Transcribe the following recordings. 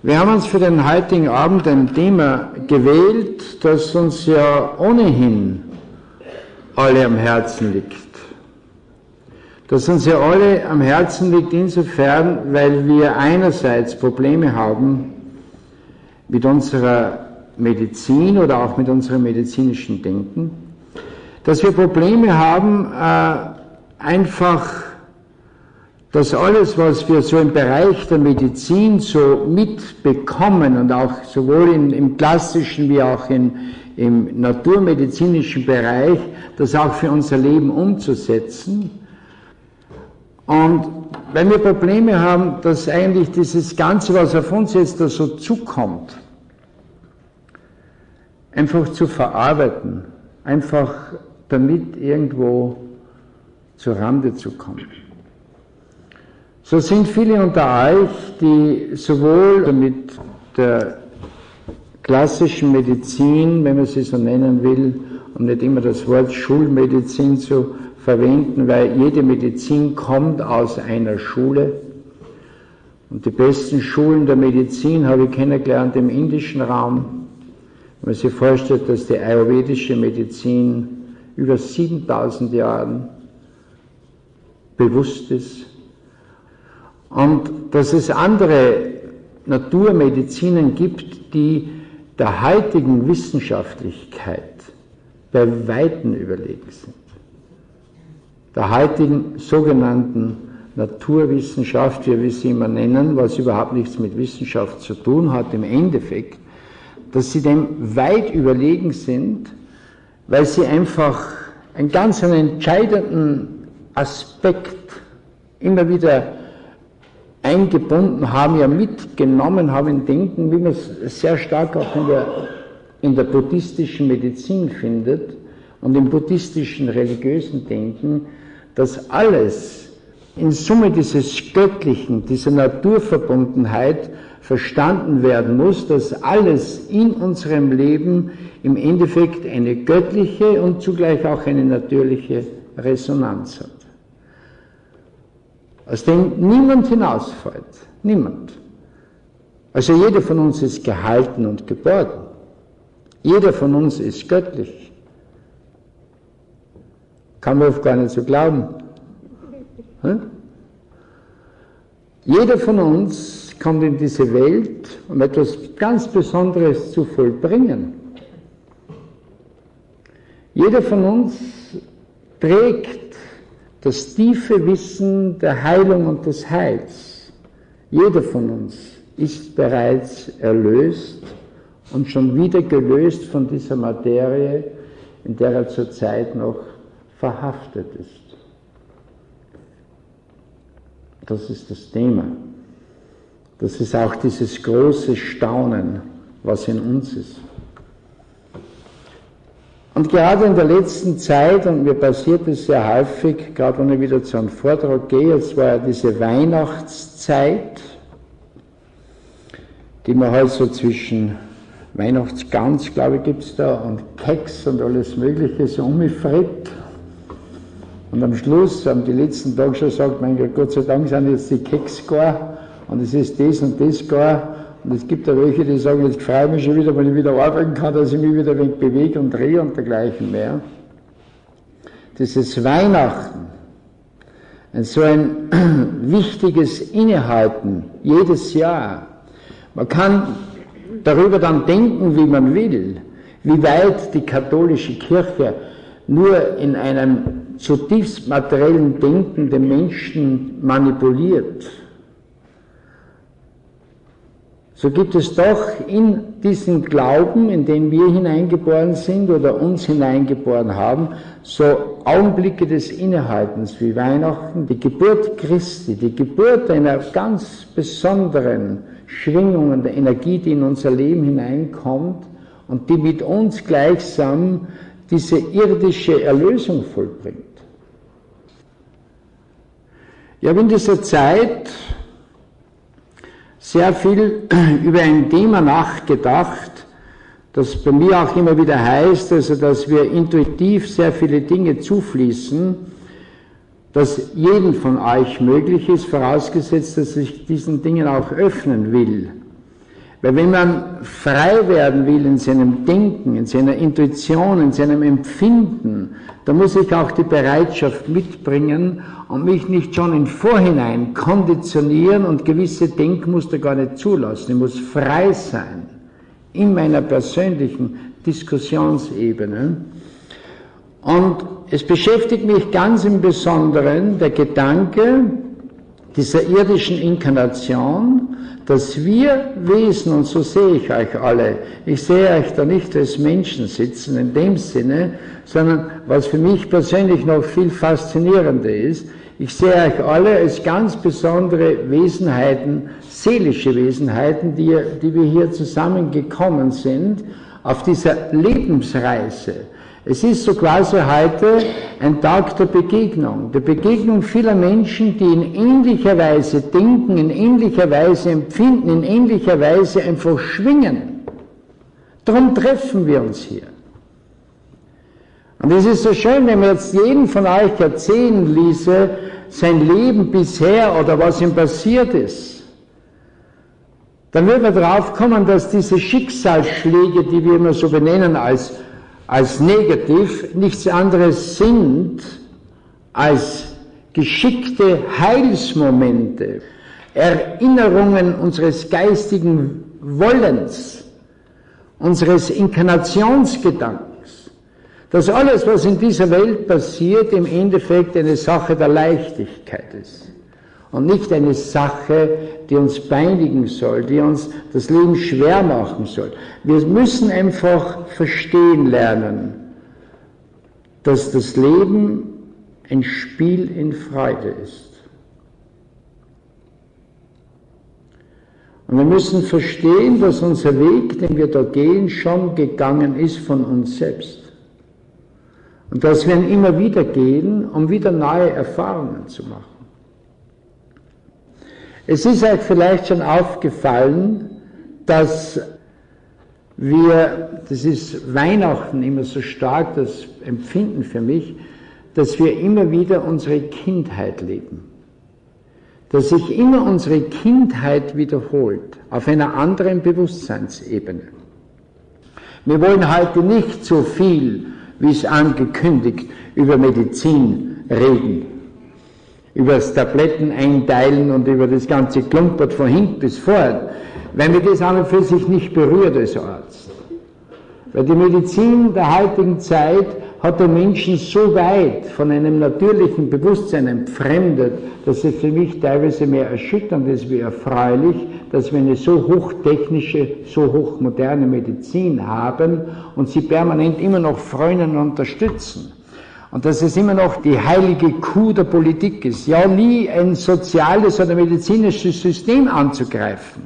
Wir haben uns für den heutigen Abend ein Thema gewählt, das uns ja ohnehin alle am Herzen liegt. Das uns ja alle am Herzen liegt insofern, weil wir einerseits Probleme haben mit unserer Medizin oder auch mit unserem medizinischen Denken, dass wir Probleme haben, einfach dass alles, was wir so im Bereich der Medizin so mitbekommen und auch sowohl im klassischen wie auch im naturmedizinischen Bereich, das auch für unser Leben umzusetzen. Und wenn wir Probleme haben, dass eigentlich dieses Ganze, was auf uns jetzt da so zukommt, einfach zu verarbeiten, einfach damit irgendwo zur Rande zu kommen. So sind viele unter euch, die sowohl mit der klassischen Medizin, wenn man sie so nennen will, um nicht immer das Wort Schulmedizin zu verwenden, weil jede Medizin kommt aus einer Schule. Und die besten Schulen der Medizin habe ich kennengelernt im indischen Raum. Wenn man sich vorstellt, dass die ayurvedische Medizin über 7000 Jahren bewusst ist, und dass es andere Naturmedizinen gibt, die der heutigen Wissenschaftlichkeit bei Weitem überlegen sind. Der heutigen sogenannten Naturwissenschaft, wie wir sie immer nennen, was überhaupt nichts mit Wissenschaft zu tun hat im Endeffekt, dass sie dem weit überlegen sind, weil sie einfach einen ganz entscheidenden Aspekt immer wieder eingebunden haben, ja mitgenommen haben in Denken, wie man es sehr stark auch in der buddhistischen Medizin findet und im buddhistischen religiösen Denken, dass alles in Summe dieses Göttlichen, dieser Naturverbundenheit verstanden werden muss, dass alles in unserem Leben im Endeffekt eine göttliche und zugleich auch eine natürliche Resonanz hat, aus dem niemand hinausfällt. Niemand. Also jeder von uns ist gehalten und geboren. Jeder von uns ist göttlich. Kann man oft gar nicht so glauben. Jeder von uns kommt in diese Welt, um etwas ganz Besonderes zu vollbringen. Jeder von uns trägt das tiefe Wissen der Heilung und des Heils. Jeder von uns ist bereits erlöst und schon wieder gelöst von dieser Materie, in der er zurzeit noch verhaftet ist. Das ist das Thema. Das ist auch dieses große Staunen, was in uns ist. Und gerade in der letzten Zeit, und mir passiert es sehr häufig, gerade wenn ich wieder zu einem Vortrag gehe, jetzt war ja diese Weihnachtszeit, die man halt so zwischen Weihnachtsgans, glaube ich, gibt es da, und Keks und alles Mögliche so umgefritt. Und am Schluss, haben die letzten Tage schon gesagt, mein Gott sei Dank sind jetzt die Keks gar, und es ist das und das gar. Und es gibt ja welche, die sagen, jetzt freue ich mich schon wieder, wenn ich wieder arbeiten kann, dass ich mich wieder ein wenig bewege und drehe und dergleichen mehr. Dieses Weihnachten, so ein wichtiges Innehalten jedes Jahr. Man kann darüber dann denken, wie man will, wie weit die katholische Kirche nur in einem zutiefst materiellen Denken den Menschen manipuliert. So gibt es doch in diesen Glauben, in den wir hineingeboren sind oder uns hineingeboren haben, so Augenblicke des Innehaltens wie Weihnachten, die Geburt Christi, die Geburt einer ganz besonderen Schwingung und der Energie, die in unser Leben hineinkommt und die mit uns gleichsam diese irdische Erlösung vollbringt. Ich habe in dieser Zeit sehr viel über ein Thema nachgedacht, das bei mir auch immer wieder heißt, also dass wir intuitiv sehr viele Dinge zufließen, dass jedem von euch möglich ist, vorausgesetzt, dass ich diesen Dingen auch öffnen will. Weil wenn man frei werden will in seinem Denken, in seiner Intuition, in seinem Empfinden, dann muss ich auch die Bereitschaft mitbringen und mich nicht schon im Vorhinein konditionieren und gewisse Denkmuster gar nicht zulassen. Ich muss frei sein in meiner persönlichen Diskussionsebene. Und es beschäftigt mich ganz im Besonderen der Gedanke dieser irdischen Inkarnation, dass wir Wesen, und so sehe ich euch alle, ich sehe euch da nicht als Menschen sitzen in dem Sinne, sondern was für mich persönlich noch viel faszinierender ist, ich sehe euch alle als ganz besondere Wesenheiten, seelische Wesenheiten, die wir hier zusammengekommen sind, auf dieser Lebensreise. Es ist so quasi heute ein Tag der Begegnung vieler Menschen, die in ähnlicher Weise denken, in ähnlicher Weise empfinden, in ähnlicher Weise einfach schwingen. Darum treffen wir uns hier. Und es ist so schön, wenn man jetzt jeden von euch erzählen ließe, sein Leben bisher oder was ihm passiert ist, dann wird man darauf kommen, dass diese Schicksalsschläge, die wir immer so benennen als negativ, nichts anderes sind als geschickte Heilsmomente, Erinnerungen unseres geistigen Wollens, unseres Inkarnationsgedankens, dass alles, was in dieser Welt passiert, im Endeffekt eine Sache der Leichtigkeit ist und nicht eine Sache, die uns peinigen soll, die uns das Leben schwer machen soll. Wir müssen einfach verstehen lernen, dass das Leben ein Spiel in Freude ist. Und wir müssen verstehen, dass unser Weg, den wir da gehen, schon gegangen ist von uns selbst. Und dass wir ihn immer wieder gehen, um wieder neue Erfahrungen zu machen. Es ist euch vielleicht schon aufgefallen, dass das ist Weihnachten immer so stark, das Empfinden für mich, dass wir immer wieder unsere Kindheit leben. Dass sich immer unsere Kindheit wiederholt, auf einer anderen Bewusstseinsebene. Wir wollen heute nicht so viel, wie es angekündigt, über Medizin reden. Über das Tabletten einteilen und über das ganze Klumpert von hinten bis vorn, weil mich das an und für sich nicht berührt als Arzt. Weil die Medizin der heutigen Zeit hat den Menschen so weit von einem natürlichen Bewusstsein entfremdet, dass es für mich teilweise mehr erschütternd ist wie erfreulich, dass wir eine so hochtechnische, so hochmoderne Medizin haben und sie permanent immer noch frönen und unterstützen. Und dass es immer noch die heilige Kuh der Politik ist, ja nie ein soziales oder medizinisches System anzugreifen.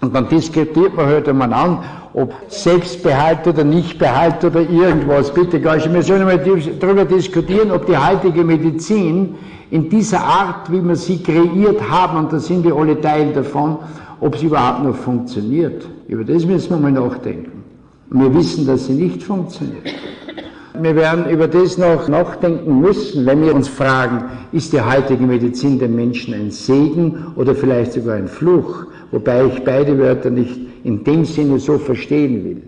Und dann diskutiert man halt einmal an, ob Selbstbehalt oder Nichtbehalt oder irgendwas. Bitte, wir sollen einmal darüber diskutieren, ob die heutige Medizin in dieser Art, wie wir sie kreiert haben, und da sind wir alle Teil davon, ob sie überhaupt noch funktioniert. Über das müssen wir mal nachdenken. Und wir wissen, dass sie nicht funktioniert. Wir werden über das noch nachdenken müssen, wenn wir uns fragen, ist die heutige Medizin dem Menschen ein Segen oder vielleicht sogar ein Fluch? Wobei ich beide Wörter nicht in dem Sinne so verstehen will.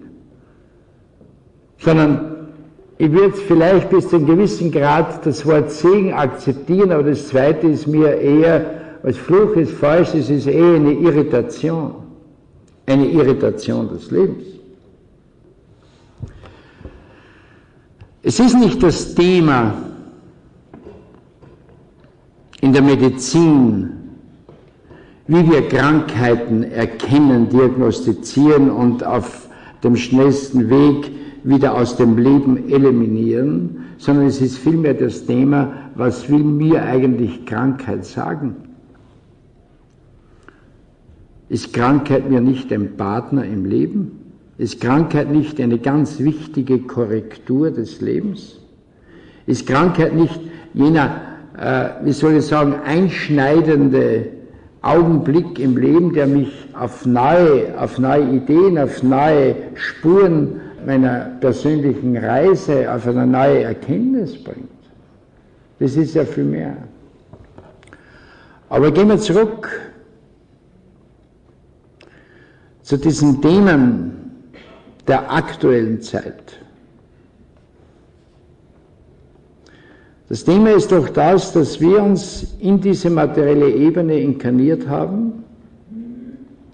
Sondern ich würde vielleicht bis zu einem gewissen Grad das Wort Segen akzeptieren, aber das Zweite ist mir eher, als Fluch ist falsch, es ist eher eine Irritation des Lebens. Es ist nicht das Thema in der Medizin, wie wir Krankheiten erkennen, diagnostizieren und auf dem schnellsten Weg wieder aus dem Leben eliminieren, sondern es ist vielmehr das Thema, was will mir eigentlich Krankheit sagen? Ist Krankheit mir nicht ein Partner im Leben? Ist Krankheit nicht eine ganz wichtige Korrektur des Lebens? Ist Krankheit nicht jener, einschneidende Augenblick im Leben, der mich auf neue Ideen, auf neue Spuren meiner persönlichen Reise, auf eine neue Erkenntnis bringt? Das ist ja viel mehr. Aber gehen wir zurück zu diesen Themen der aktuellen Zeit. Das Thema ist doch das, dass wir uns in diese materielle Ebene inkarniert haben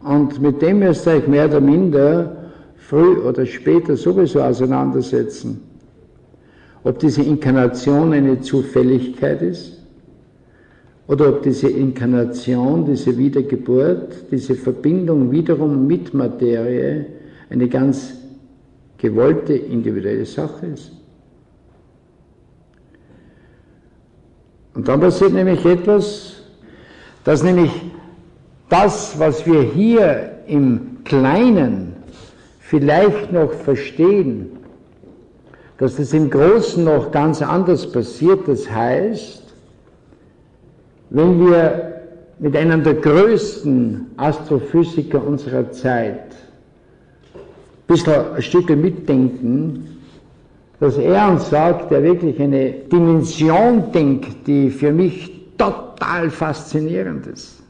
und mit dem müsst ihr euch mehr oder minder früh oder später sowieso auseinandersetzen. Ob diese Inkarnation eine Zufälligkeit ist oder ob diese Inkarnation, diese Wiedergeburt, diese Verbindung wiederum mit Materie eine ganz gewollte individuelle Sache ist. Und dann passiert nämlich etwas, dass nämlich das, was wir hier im Kleinen vielleicht noch verstehen, dass das im Großen noch ganz anders passiert. Das heißt, wenn wir mit einem der größten Astrophysiker unserer Zeit ein bisschen ein Stückchen mitdenken, dass er uns sagt, der wirklich eine Dimension denkt, die für mich total faszinierend ist.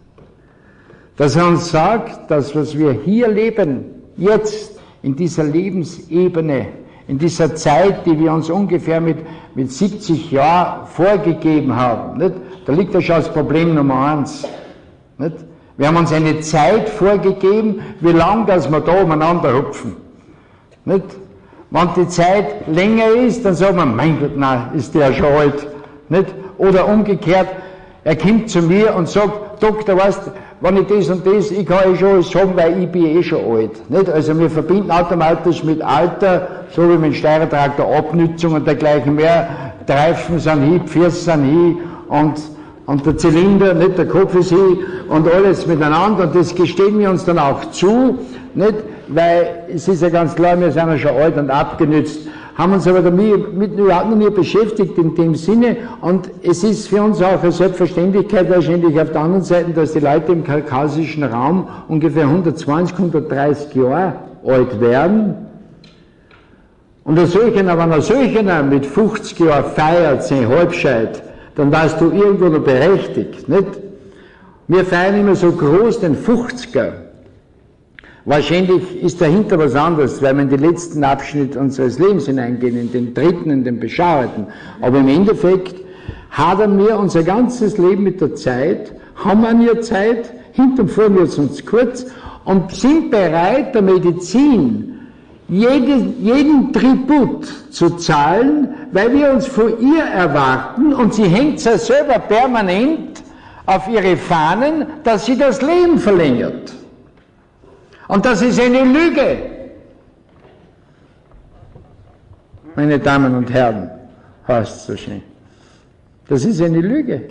Dass er uns sagt, dass was wir hier leben, jetzt in dieser Lebensebene, in dieser Zeit, die wir uns ungefähr mit 70 Jahren vorgegeben haben, nicht? Da liegt ja schon das Problem Nummer 1. Nicht? Wir haben uns eine Zeit vorgegeben, wie lange dass wir da umeinander hupfen. Nicht? Wenn die Zeit länger ist, dann sagt man, mein Gott, nein, ist der schon alt. Nicht? Oder umgekehrt, er kommt zu mir und sagt, Doktor, weißt, wenn ich das und das, ich kann schon alles sagen, weil ich bin schon alt. Nicht? Also wir verbinden automatisch mit Alter, so wie mit dem Steuertraktor Abnützung und dergleichen mehr. Die Reifen sind hin, die Füße sind hin und der Zylinder, nicht, der Kopf ist hin und alles miteinander. Und das gestehen wir uns dann auch zu, nicht? Weil es ist ja ganz klar, wir sind ja schon alt und abgenützt, haben uns aber damit überhaupt noch nie beschäftigt in dem Sinne, und es ist für uns auch eine Selbstverständlichkeit wahrscheinlich auf der anderen Seite, dass die Leute im kaukasischen Raum ungefähr 120, 130 Jahre alt werden. Und wenn ein solcher mit 50 Jahren feiert, sein Halbscheid, dann warst du irgendwo noch berechtigt, nicht? Wir feiern immer so groß den 50er. Wahrscheinlich ist dahinter was anderes, weil wir in den letzten Abschnitt unseres Lebens hineingehen, in den dritten, in den beschauerten. Aber im Endeffekt hadern wir unser ganzes Leben mit der Zeit, haben an ihr Zeit, hinterm vor wir uns kurz und sind bereit, der Medizin jeden Tribut zu zahlen, weil wir uns von ihr erwarten, und sie hängt ja selber permanent auf ihre Fahnen, dass sie das Leben verlängert. Und das ist eine Lüge. Meine Damen und Herren, heißt es so schön. Das ist eine Lüge.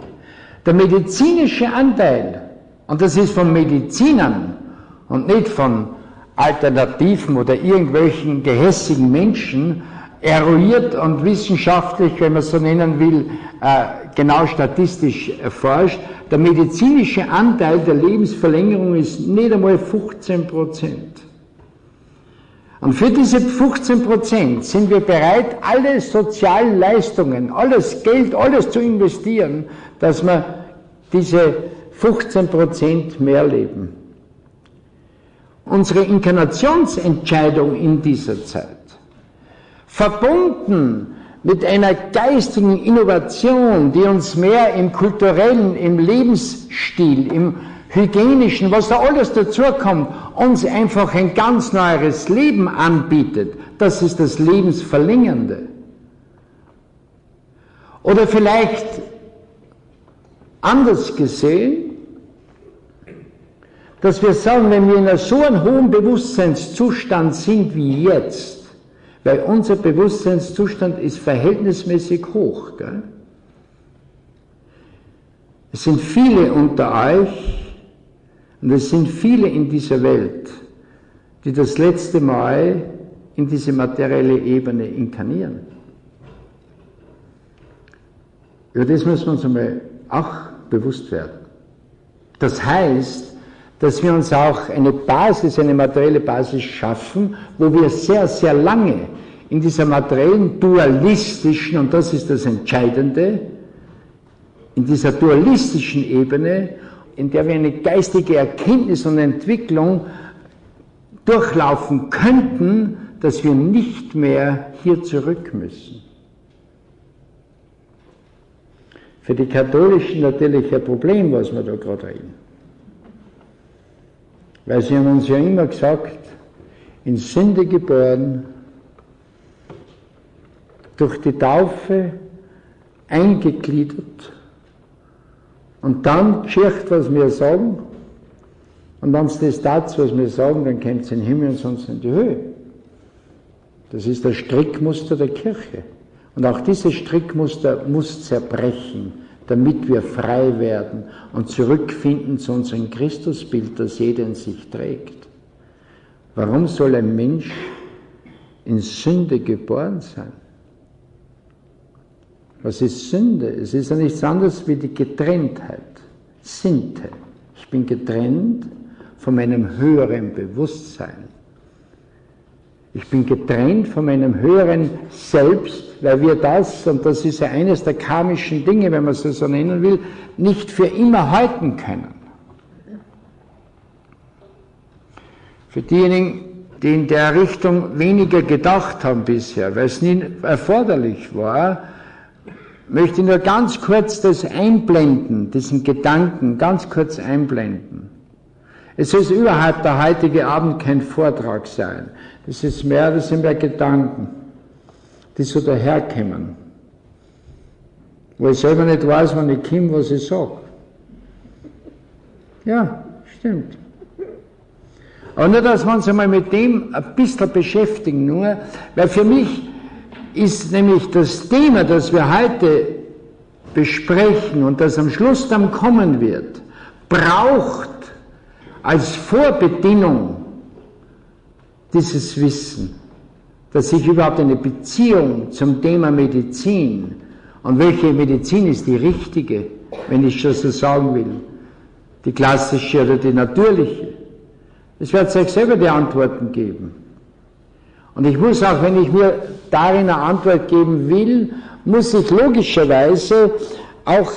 Der medizinische Anteil, und das ist von Medizinern und nicht von Alternativen oder irgendwelchen gehässigen Menschen, eruiert und wissenschaftlich, wenn man es so nennen will, genau statistisch erforscht. Der medizinische Anteil der Lebensverlängerung ist nicht einmal 15%. Und für diese 15% sind wir bereit, alle sozialen Leistungen, alles Geld, alles zu investieren, dass wir diese 15% mehr leben. Unsere Inkarnationsentscheidung in dieser Zeit, verbunden mit einer geistigen Innovation, die uns mehr im kulturellen, im Lebensstil, im hygienischen, was da alles dazukommt, uns einfach ein ganz neues Leben anbietet. Das ist das Lebensverlängernde. Oder vielleicht anders gesehen, dass wir sagen, wenn wir in so einem hohen Bewusstseinszustand sind wie jetzt, weil unser Bewusstseinszustand ist verhältnismäßig hoch. Gell? Es sind viele unter euch und es sind viele in dieser Welt, die das letzte Mal in diese materielle Ebene inkarnieren. Über das müssen wir uns einmal auch bewusst werden. Das heißt, dass wir uns auch eine Basis, eine materielle Basis schaffen, wo wir sehr, sehr lange in dieser materiellen, dualistischen, und das ist das Entscheidende, in dieser dualistischen Ebene, in der wir eine geistige Erkenntnis und Entwicklung durchlaufen könnten, dass wir nicht mehr hier zurück müssen. Für die Katholischen natürlich ein Problem, was wir da gerade reden. Weil sie haben uns ja immer gesagt, in Sünde geboren, durch die Taufe eingegliedert und dann geschieht, was wir sagen, und wenn es das tat, was wir sagen, dann kommt es in den Himmel und sonst in die Höhe. Das ist das Strickmuster der Kirche. Und auch dieses Strickmuster muss zerbrechen, damit wir frei werden und zurückfinden zu unserem Christusbild, das jeder in sich trägt. Warum soll ein Mensch in Sünde geboren sein? Was ist Sünde? Es ist ja nichts anderes wie die Getrenntheit, Sinte. Ich bin getrennt von meinem höheren Bewusstsein. Ich bin getrennt von meinem höheren Selbst, weil wir das, und das ist ja eines der karmischen Dinge, wenn man es so nennen will, nicht für immer halten können. Für diejenigen, die in der Richtung weniger gedacht haben bisher, weil es nie erforderlich war, möchte ich nur ganz kurz das einblenden, diesen Gedanken ganz kurz einblenden. Es soll überhaupt der heutige Abend kein Vortrag sein. Das sind mehr Gedanken, die so daherkommen. Wo ich selber nicht weiß, wann ich komme, was ich sage. Ja, stimmt. Aber nur, dass wir uns einmal mit dem ein bisschen beschäftigen, nur, weil für mich ist nämlich das Thema, das wir heute besprechen und das am Schluss dann kommen wird, braucht als Vorbedingung dieses Wissen, dass ich überhaupt eine Beziehung zum Thema Medizin, und welche Medizin ist die richtige, wenn ich schon so sagen will, die klassische oder die natürliche, es wird euch selber die Antworten geben. Und ich muss auch, wenn ich mir darin eine Antwort geben will, muss ich logischerweise auch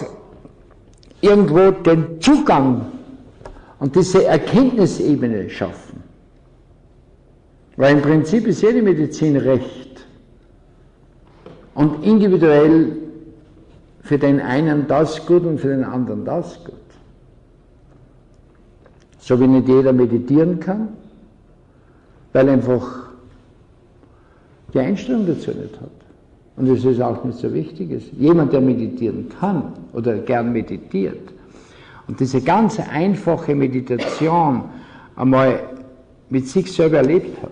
irgendwo den Zugang und diese Erkenntnisebene schaffen. Weil im Prinzip ist jede Medizin recht und individuell für den einen das gut und für den anderen das gut. So wie nicht jeder meditieren kann, weil einfach die Einstellung dazu nicht hat. Und es ist auch nicht so wichtig. Jemand, der meditieren kann oder gern meditiert und diese ganz einfache Meditation einmal mit sich selber erlebt hat,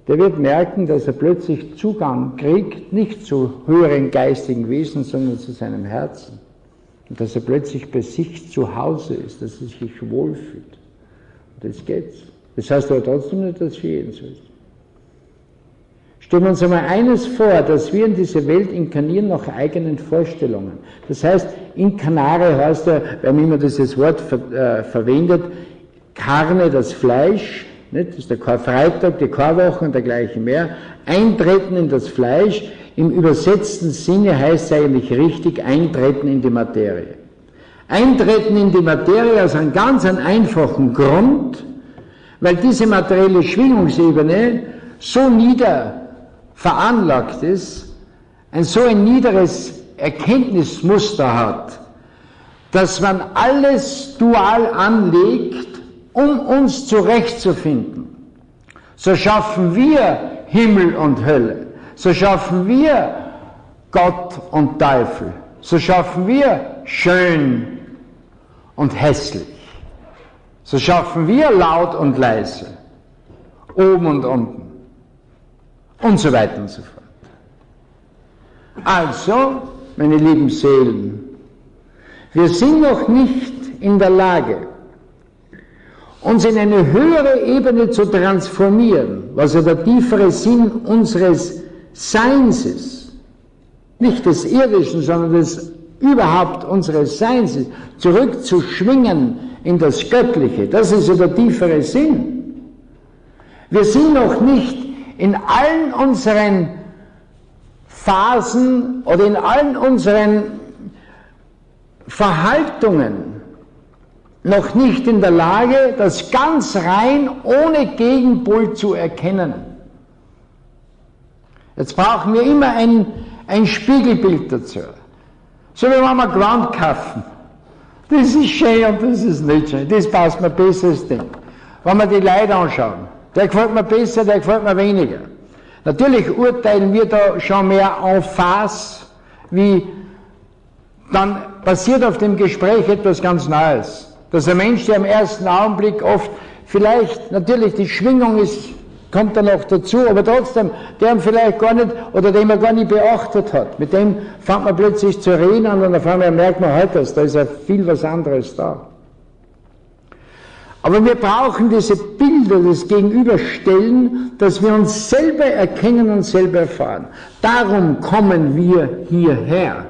der wird merken, dass er plötzlich Zugang kriegt, nicht zu höheren geistigen Wesen, sondern zu seinem Herzen. Und dass er plötzlich bei sich zu Hause ist, dass er sich wohlfühlt. Und das geht's. Das heißt aber trotzdem nicht, dass für jeden so ist. Stellen wir uns einmal eines vor, dass wir in diese Welt inkarnieren nach eigenen Vorstellungen. Das heißt, inkarnare heißt ja, wenn man immer dieses Wort verwendet, Carne, das Fleisch, nicht? Das ist der Karfreitag, die Karwoche und dergleichen mehr. Eintreten in das Fleisch, im übersetzten Sinne heißt es eigentlich richtig, eintreten in die Materie. Eintreten in die Materie aus einem ganz einfachen Grund, weil diese materielle Schwingungsebene so nieder veranlagt ist, so ein niederes Erkenntnismuster hat, dass man alles dual anlegt, um uns zurechtzufinden. So schaffen wir Himmel und Hölle, so schaffen wir Gott und Teufel, so schaffen wir schön und hässlich, so schaffen wir laut und leise, oben und unten und so weiter und so fort. Also, meine lieben Seelen, wir sind noch nicht in der Lage, uns in eine höhere Ebene zu transformieren, was ja der tiefere Sinn unseres Seins ist. Nicht des Irdischen, sondern des überhaupt unseres Seins ist. Zurückzuschwingen in das Göttliche, das ist ja der tiefere Sinn. Wir sind noch nicht in allen unseren Phasen oder in allen unseren Verhaltungen noch nicht in der Lage, das ganz rein ohne Gegenpol zu erkennen. Jetzt brauchen wir immer ein Spiegelbild dazu. So wie wenn wir Gewand kaufen. Das ist schön und das ist nicht schön. Das passt mir besser als dem. Wenn wir die Leute anschauen, der gefällt mir besser, der gefällt mir weniger. Natürlich urteilen wir da schon mehr en face, wie dann passiert auf dem Gespräch etwas ganz Neues. Dass ein Mensch, der im ersten Augenblick oft vielleicht, natürlich die Schwingung kommt dann noch dazu, aber trotzdem, der ihn vielleicht gar nicht, oder den man gar nicht beachtet hat, mit dem fängt man plötzlich zu reden an und auf einmal merkt man halt, da ist ja viel was anderes da. Aber wir brauchen diese Bilder, das Gegenüberstellen, dass wir uns selber erkennen und selber erfahren. Darum kommen wir hierher.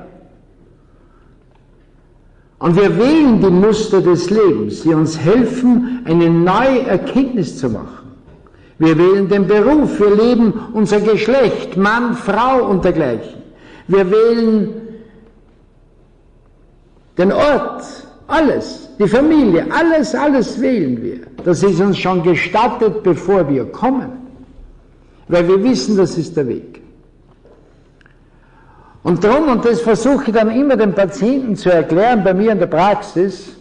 Und wir wählen die Muster des Lebens, die uns helfen, eine neue Erkenntnis zu machen. Wir wählen den Beruf, wir leben unser Geschlecht, Mann, Frau und dergleichen. Wir wählen den Ort, alles, die Familie, alles wählen wir. Das ist uns schon gestattet, bevor wir kommen, weil wir wissen, das ist der Weg. Und darum, und das versuche ich dann immer den Patienten zu erklären, bei mir in der Praxis,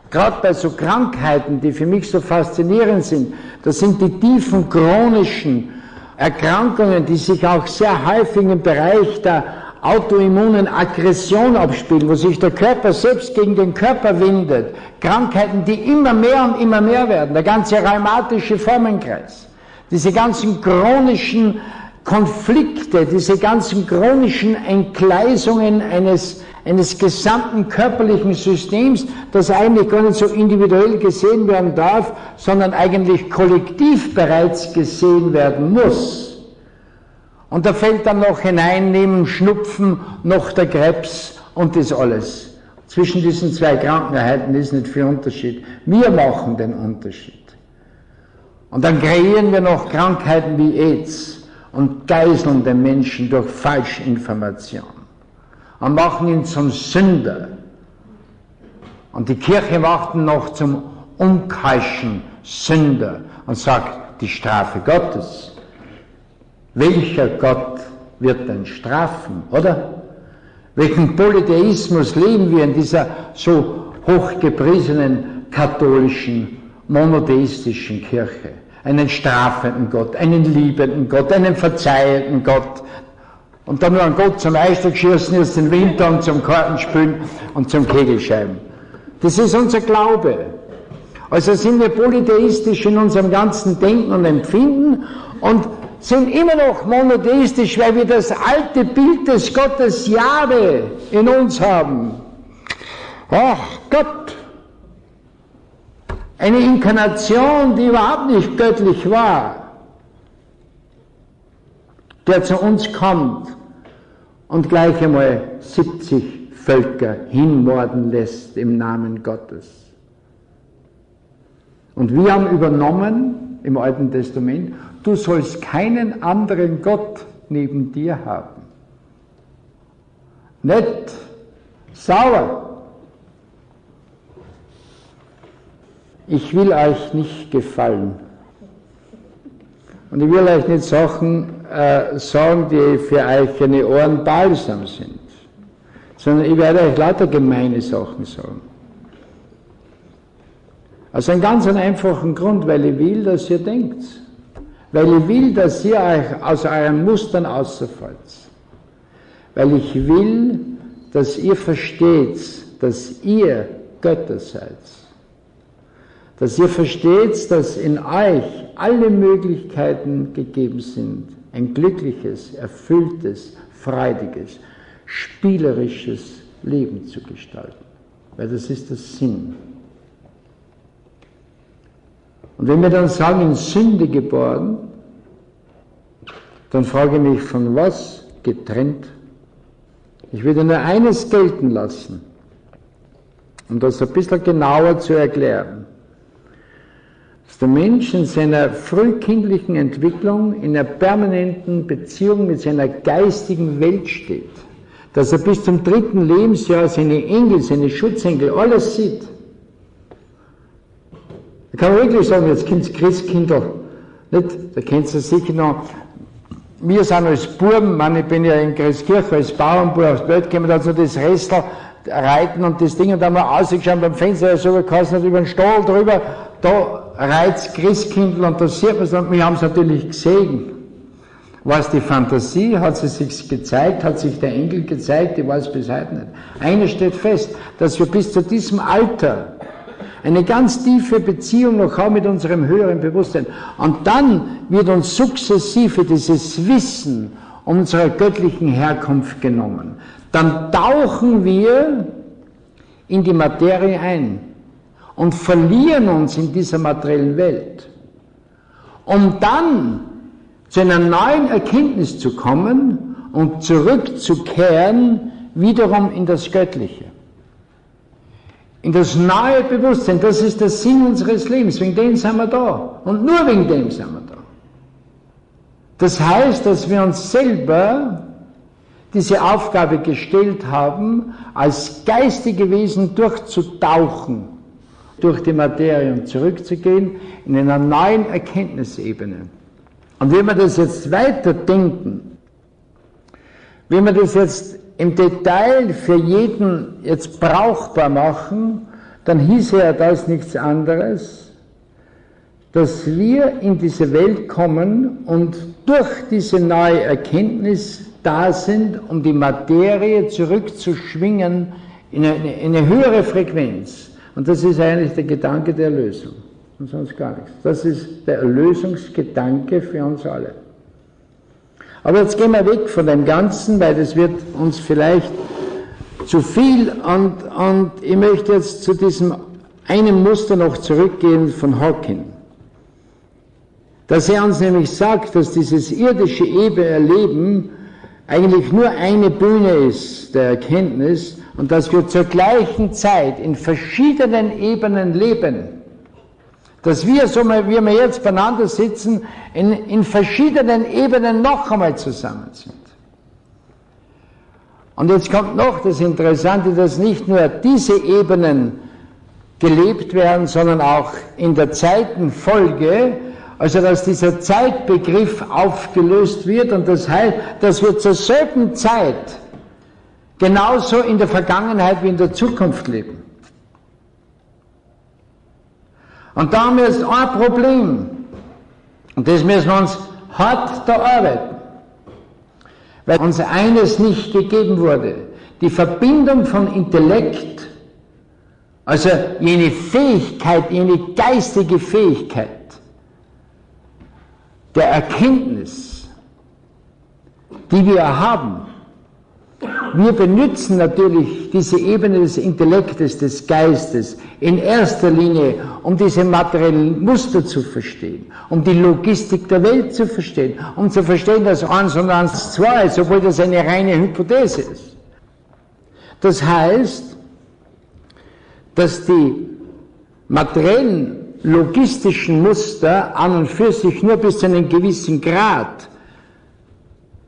gerade bei so Krankheiten, die für mich so faszinierend sind, das sind die tiefen chronischen Erkrankungen, die sich auch sehr häufig im Bereich der autoimmunen Aggression abspielen, wo sich der Körper selbst gegen den Körper wendet. Krankheiten, die immer mehr und immer mehr werden, der ganze rheumatische Formenkreis, diese ganzen chronischen Konflikte, diese ganzen chronischen Entgleisungen eines gesamten körperlichen Systems, das eigentlich gar nicht so individuell gesehen werden darf, sondern eigentlich kollektiv bereits gesehen werden muss. Und da fällt dann noch hinein, neben Schnupfen, noch der Krebs und das alles. Zwischen diesen zwei Krankheiten ist nicht viel Unterschied. Wir machen den Unterschied. Und dann kreieren wir noch Krankheiten wie AIDS und geißeln den Menschen durch Falschinformation und machen ihn zum Sünder. Und die Kirche macht ihn noch zum unkeuschten Sünder und sagt, die Strafe Gottes. Welcher Gott wird denn strafen, oder? Welchen Polytheismus leben wir in dieser so hochgepriesenen katholischen, monotheistischen Kirche? Einen strafenden Gott, einen liebenden Gott, einen verzeihenden Gott. Und dann nur einen Gott zum Eisstock schießen, jetzt den Winter und zum Kartenspielen und zum Kegelscheiben. Das ist unser Glaube. Also sind wir polytheistisch in unserem ganzen Denken und Empfinden und sind immer noch monotheistisch, weil wir das alte Bild des Gottes Jahwe in uns haben. Ach Gott! Eine Inkarnation, die überhaupt nicht göttlich war, der zu uns kommt und gleich einmal 70 Völker hinmorden lässt im Namen Gottes. Und wir haben übernommen im Alten Testament, du sollst keinen anderen Gott neben dir haben. Nicht sauer. Ich will euch nicht gefallen. Und ich will euch nicht Sachen sagen, die für euch eine Ohren balsam sind, sondern ich werde euch lauter gemeine Sachen sagen. Aus einem ganz einfachen Grund, weil ich will, dass ihr denkt. Weil ich will, dass ihr euch aus euren Mustern außerfallt. Weil ich will, dass ihr versteht, dass ihr Götter seid. Dass ihr versteht, dass in euch alle Möglichkeiten gegeben sind, ein glückliches, erfülltes, freudiges, spielerisches Leben zu gestalten. Weil das ist der Sinn. Und wenn wir dann sagen, in Sünde geboren, dann frage ich mich, von was getrennt? Ich würde nur eines gelten lassen, um das ein bisschen genauer zu erklären. Dass der Mensch in seiner frühkindlichen Entwicklung in einer permanenten Beziehung mit seiner geistigen Welt steht. Dass er bis zum 3. Lebensjahr seine Engel, seine Schutzengel, alles sieht. Da kann man wirklich sagen, jetzt kommt das Christkindl, nicht? Da kennt ihr sicher noch. Wir sind als Buben, ich bin ja in Christkirche als Bauernbub aufs Feld gekommen, da hat so das Restl reiten und das Ding, und da haben wir rausgeschaut beim Fenster, so geheißen hat, über den Stall drüber, da reizt Christkindl und da sieht man es, und wir haben es natürlich gesehen. War es die Fantasie, hat sie sich gezeigt, hat sich der Engel gezeigt, ich weiß bis heute nicht. Eines steht fest, dass wir bis zu diesem Alter eine ganz tiefe Beziehung noch haben mit unserem höheren Bewusstsein. Und dann wird uns sukzessive dieses Wissen unserer göttlichen Herkunft genommen. Dann tauchen wir in die Materie ein und verlieren uns in dieser materiellen Welt. Um dann zu einer neuen Erkenntnis zu kommen und zurückzukehren, wiederum in das Göttliche. In das neue Bewusstsein, das ist der Sinn unseres Lebens, wegen dem sind wir da. Und nur wegen dem sind wir da. Das heißt, dass wir uns selber diese Aufgabe gestellt haben, als geistige Wesen durchzutauchen, durch die Materie und zurückzugehen in einer neuen Erkenntnisebene. Und wenn wir das jetzt weiterdenken, wenn wir das jetzt im Detail für jeden jetzt brauchbar machen, dann hieße ja das nichts anderes, dass wir in diese Welt kommen und durch diese neue Erkenntnis da sind, um die Materie zurückzuschwingen in eine höhere Frequenz. Und das ist eigentlich der Gedanke der Erlösung und sonst gar nichts. Das ist der Erlösungsgedanke für uns alle. Aber jetzt gehen wir weg von dem Ganzen, weil das wird uns vielleicht zu viel, und ich möchte jetzt zu diesem einen Muster noch zurückgehen von Hawking. Dass er uns nämlich sagt, dass dieses irdische Leben eigentlich nur eine Bühne ist der Erkenntnis und dass wir zur gleichen Zeit in verschiedenen Ebenen leben. Dass wir, so wie wir jetzt beieinander sitzen, in verschiedenen Ebenen noch einmal zusammen sind. Und jetzt kommt noch das Interessante, dass nicht nur diese Ebenen gelebt werden, sondern auch in der Zeitenfolge, also dass dieser Zeitbegriff aufgelöst wird, und das heißt, dass wir zur selben Zeit genauso in der Vergangenheit wie in der Zukunft leben. Und da haben wir jetzt ein Problem, und das müssen wir uns hart da arbeiten, weil uns eines nicht gegeben wurde, die Verbindung von Intellekt, also jene Fähigkeit, jene geistige Fähigkeit der Erkenntnis, die wir haben. Wir benutzen natürlich diese Ebene des Intellektes, des Geistes in erster Linie, um diese materiellen Muster zu verstehen, um die Logistik der Welt zu verstehen, um zu verstehen, dass 1 und 1 2 ist, obwohl das eine reine Hypothese ist. Das heißt, dass die materiellen logistischen Muster an und für sich nur bis zu einem gewissen Grad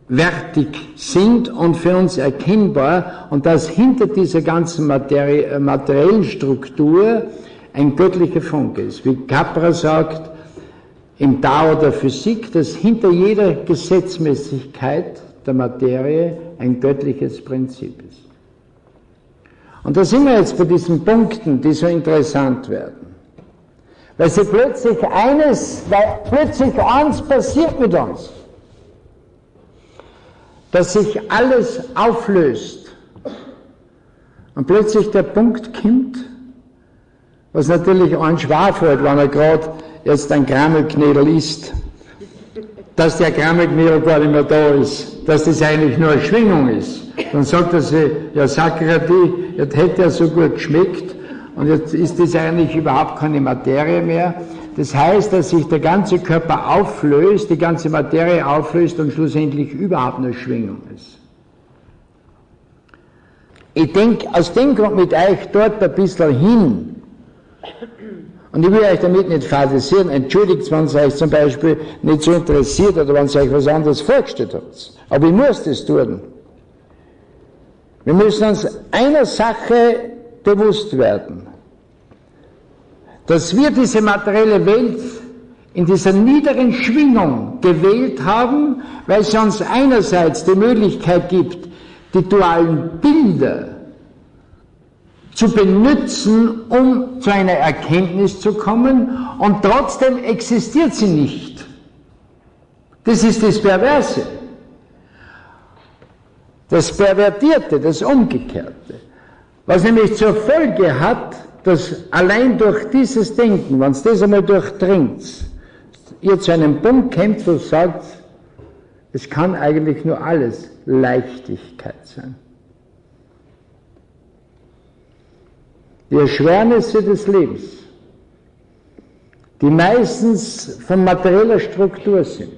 wertig sind und für uns erkennbar, und dass hinter dieser ganzen materiellen Struktur ein göttlicher Funke ist. Wie Capra sagt im Tao der Physik, dass hinter jeder Gesetzmäßigkeit der Materie ein göttliches Prinzip ist. Und da sind wir jetzt bei diesen Punkten, die so interessant werden. Weil plötzlich eins passiert mit uns, dass sich alles auflöst und plötzlich der Punkt kommt, was natürlich einem schwerfällt, wenn er gerade jetzt ein Grammelknädel isst, dass der Grammelknädel gar nicht mehr da ist, dass das eigentlich nur eine Schwingung ist. Dann sagt er sich, ja Sakrati, jetzt hätte er so gut geschmeckt und jetzt ist das eigentlich überhaupt keine Materie mehr. Das heißt, dass sich der ganze Körper auflöst, die ganze Materie auflöst und schlussendlich überhaupt eine Schwingung ist. Ich denke aus dem Grund mit euch dort ein bisschen hin, und ich will euch damit nicht fadisieren, entschuldigt, wenn es euch zum Beispiel nicht so interessiert oder wenn es euch was anderes vorgestellt habt. Aber ich muss das tun. Wir müssen uns einer Sache bewusst werden. dass wir diese materielle Welt in dieser niederen Schwingung gewählt haben, weil sie uns einerseits die Möglichkeit gibt, die dualen Bilder zu benutzen, um zu einer Erkenntnis zu kommen, und trotzdem existiert sie nicht. Das ist das Perverse, das Pervertierte, das Umgekehrte, was nämlich zur Folge hat, dass allein durch dieses Denken, wenn es das einmal durchdringt, ihr zu einem Punkt kommt, wo sagt, es kann eigentlich nur alles Leichtigkeit sein. Die Erschwernisse des Lebens, die meistens von materieller Struktur sind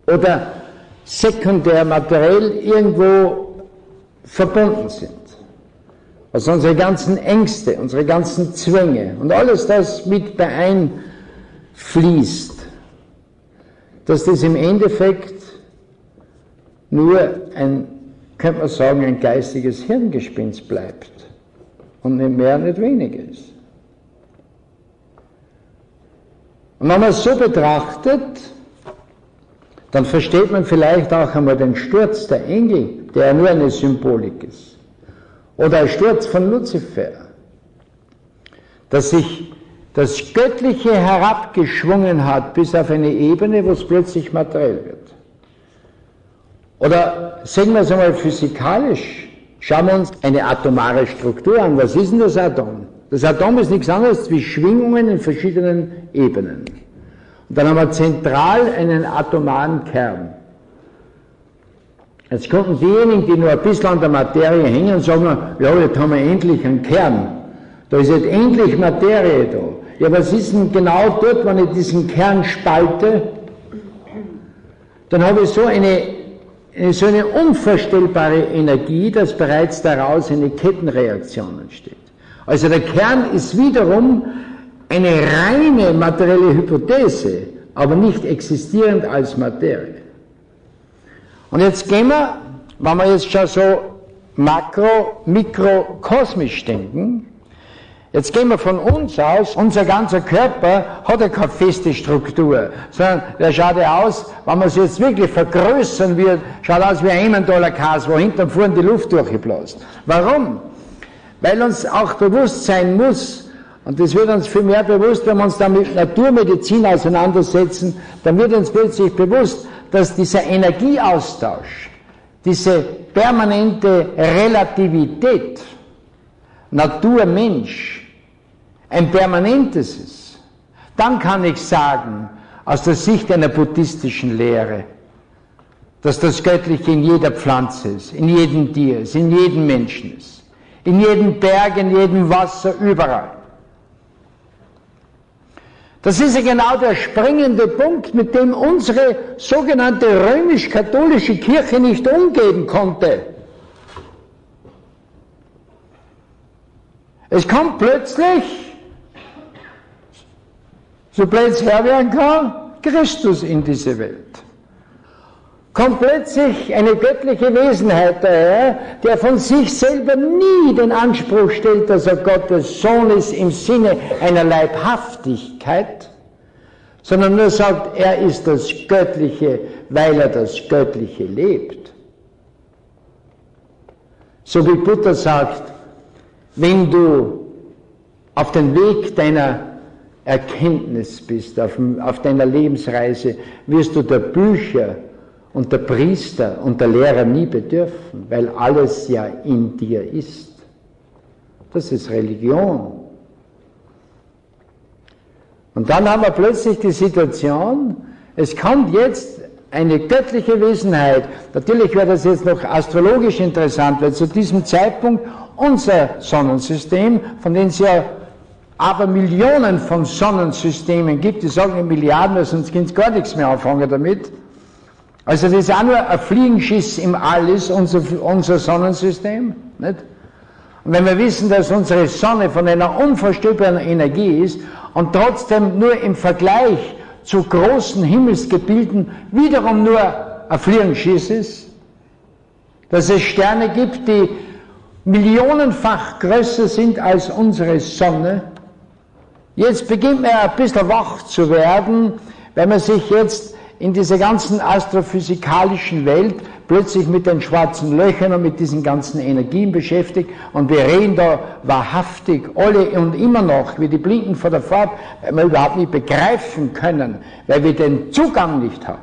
oder sekundär materiell irgendwo verbunden sind, also unsere ganzen Ängste, unsere ganzen Zwänge und alles das mit beeinfließt, dass das im Endeffekt nur ein, könnte man sagen, ein geistiges Hirngespinst bleibt und nicht mehr, nicht weniger ist. Und wenn man es so betrachtet, dann versteht man vielleicht auch einmal den Sturz der Engel, der ja nur eine Symbolik ist, oder ein Sturz von Luzifer, dass sich das Göttliche herabgeschwungen hat bis auf eine Ebene, wo es plötzlich materiell wird. Oder sehen wir es einmal physikalisch, schauen wir uns eine atomare Struktur an. Was ist denn das Atom? Das Atom ist nichts anderes wie Schwingungen in verschiedenen Ebenen. Und dann haben wir zentral einen atomaren Kern. Jetzt konnten diejenigen, die nur ein bisschen an der Materie hängen, sagen, ja, jetzt haben wir endlich einen Kern. Da ist jetzt endlich Materie da. Ja, was ist denn genau dort, wenn ich diesen Kern spalte? Dann habe ich so eine unvorstellbare Energie, dass bereits daraus eine Kettenreaktion entsteht. Also der Kern ist wiederum eine reine materielle Hypothese, aber nicht existierend als Materie. Und jetzt gehen wir, wenn wir jetzt schon so mikrokosmisch denken, jetzt gehen wir von uns aus, unser ganzer Körper hat ja keine feste Struktur, sondern der schaut ja aus, wenn man es jetzt wirklich vergrößern wird, schaut aus wie ein Emmentaler-Kas, wo hinten vorne die Luft durchgeblasen. Warum? Weil uns auch bewusst sein muss, und das wird uns viel mehr bewusst, wenn wir uns dann mit Naturmedizin auseinandersetzen, dann wird uns plötzlich bewusst, dass dieser Energieaustausch, diese permanente Relativität, Natur-Mensch, ein permanentes ist. Dann kann ich sagen, aus der Sicht einer buddhistischen Lehre, dass das Göttliche in jeder Pflanze ist, in jedem Tier ist, in jedem Menschen ist, in jedem Berg, in jedem Wasser, überall. Das ist ja genau der springende Punkt, mit dem unsere sogenannte römisch-katholische Kirche nicht umgehen konnte. Es kommt plötzlich, so blöd es her werden kann, Christus in diese Welt. Kommt plötzlich eine göttliche Wesenheit daher, der von sich selber nie den Anspruch stellt, dass er Gottes Sohn ist im Sinne einer Leibhaftigkeit, sondern nur sagt, er ist das Göttliche, weil er das Göttliche lebt. So wie Buddha sagt, wenn du auf dem Weg deiner Erkenntnis bist, auf deiner Lebensreise, wirst du der Bücher und der Priester und der Lehrer nie bedürfen, weil alles ja in dir ist. Das ist Religion. Und dann haben wir plötzlich die Situation, es kommt jetzt eine göttliche Wesenheit. Natürlich wäre das jetzt noch astrologisch interessant, weil zu diesem Zeitpunkt unser Sonnensystem, von dem es ja aber Millionen von Sonnensystemen gibt, die sagen in Milliarden, weil sonst können sie gar nichts mehr anfangen damit. Also das ist auch nur ein Fliegenschiss im All ist, unser Sonnensystem. Nicht? Und wenn wir wissen, dass unsere Sonne von einer unvorstellbaren Energie ist und trotzdem nur im Vergleich zu großen Himmelsgebilden wiederum nur ein Fliegenschiss ist, dass es Sterne gibt, die millionenfach größer sind als unsere Sonne Jetzt beginnt man ein bisschen wach zu werden, wenn man sich jetzt in dieser ganzen astrophysikalischen Welt plötzlich mit den schwarzen Löchern und mit diesen ganzen Energien beschäftigt und wir reden da wahrhaftig alle und immer noch wie die Blinden vor der Fahrt, weil wir überhaupt nicht begreifen können, weil wir den Zugang nicht haben.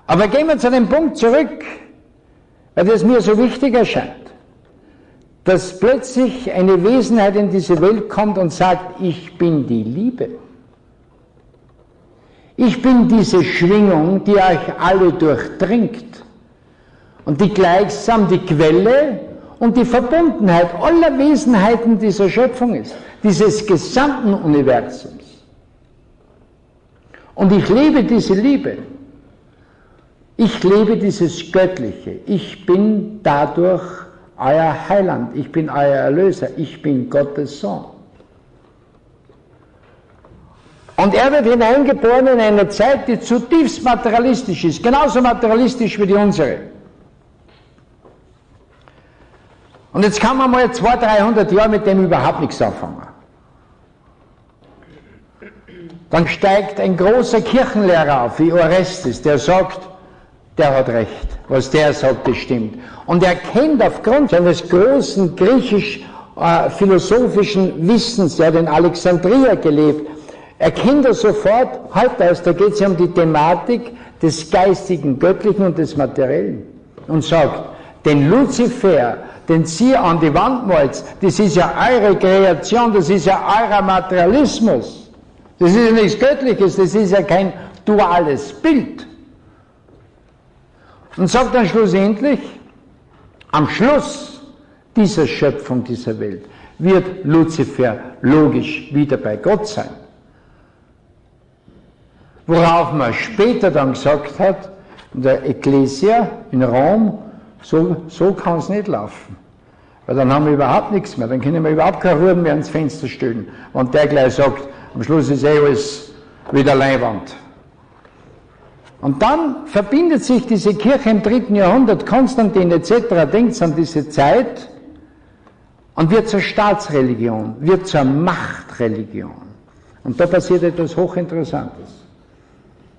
Aber gehen wir zu dem Punkt zurück, weil das mir so wichtig erscheint, dass plötzlich eine Wesenheit in diese Welt kommt und sagt, ich bin die Liebe. Ich bin diese Schwingung, die euch alle durchdringt und die gleichsam die Quelle und die Verbundenheit aller Wesenheiten dieser Schöpfung ist, dieses gesamten Universums. Und ich lebe diese Liebe. Ich lebe dieses Göttliche. Ich bin dadurch euer Heiland. Ich bin euer Erlöser. Ich bin Gottes Sohn. Und er wird hineingeboren in eine Zeit, die zutiefst materialistisch ist, genauso materialistisch wie die unsere. Und jetzt kann man mal 200, 300 Jahre mit dem überhaupt nichts anfangen. Dann steigt ein großer Kirchenlehrer auf, wie Orestes, der sagt, der hat recht, was der sagt, das stimmt. Und er kennt aufgrund seines großen griechisch-philosophischen Wissens, der hat in Alexandria gelebt, er kennt er sofort, halt das, da geht es ja um die Thematik des Geistigen, Göttlichen und des Materiellen. Und sagt, den Luzifer, den Sie an die Wand malt, das ist ja eure Kreation, das ist ja euer Materialismus. Das ist ja nichts Göttliches, das ist ja kein duales Bild. Und sagt dann schlussendlich, am Schluss dieser Schöpfung dieser Welt wird Luzifer logisch wieder bei Gott sein. Worauf man später dann gesagt hat, in der Ecclesia in Rom, so kann es nicht laufen. Weil dann haben wir überhaupt nichts mehr, dann können wir überhaupt keine Ruhe mehr ans Fenster stellen. Und der gleich sagt, am Schluss ist alles wieder Leinwand. Und dann verbindet sich diese Kirche im 3. Jahrhundert, Konstantin etc., denkt an diese Zeit und wird zur Staatsreligion, wird zur Machtreligion. Und da passiert etwas Hochinteressantes.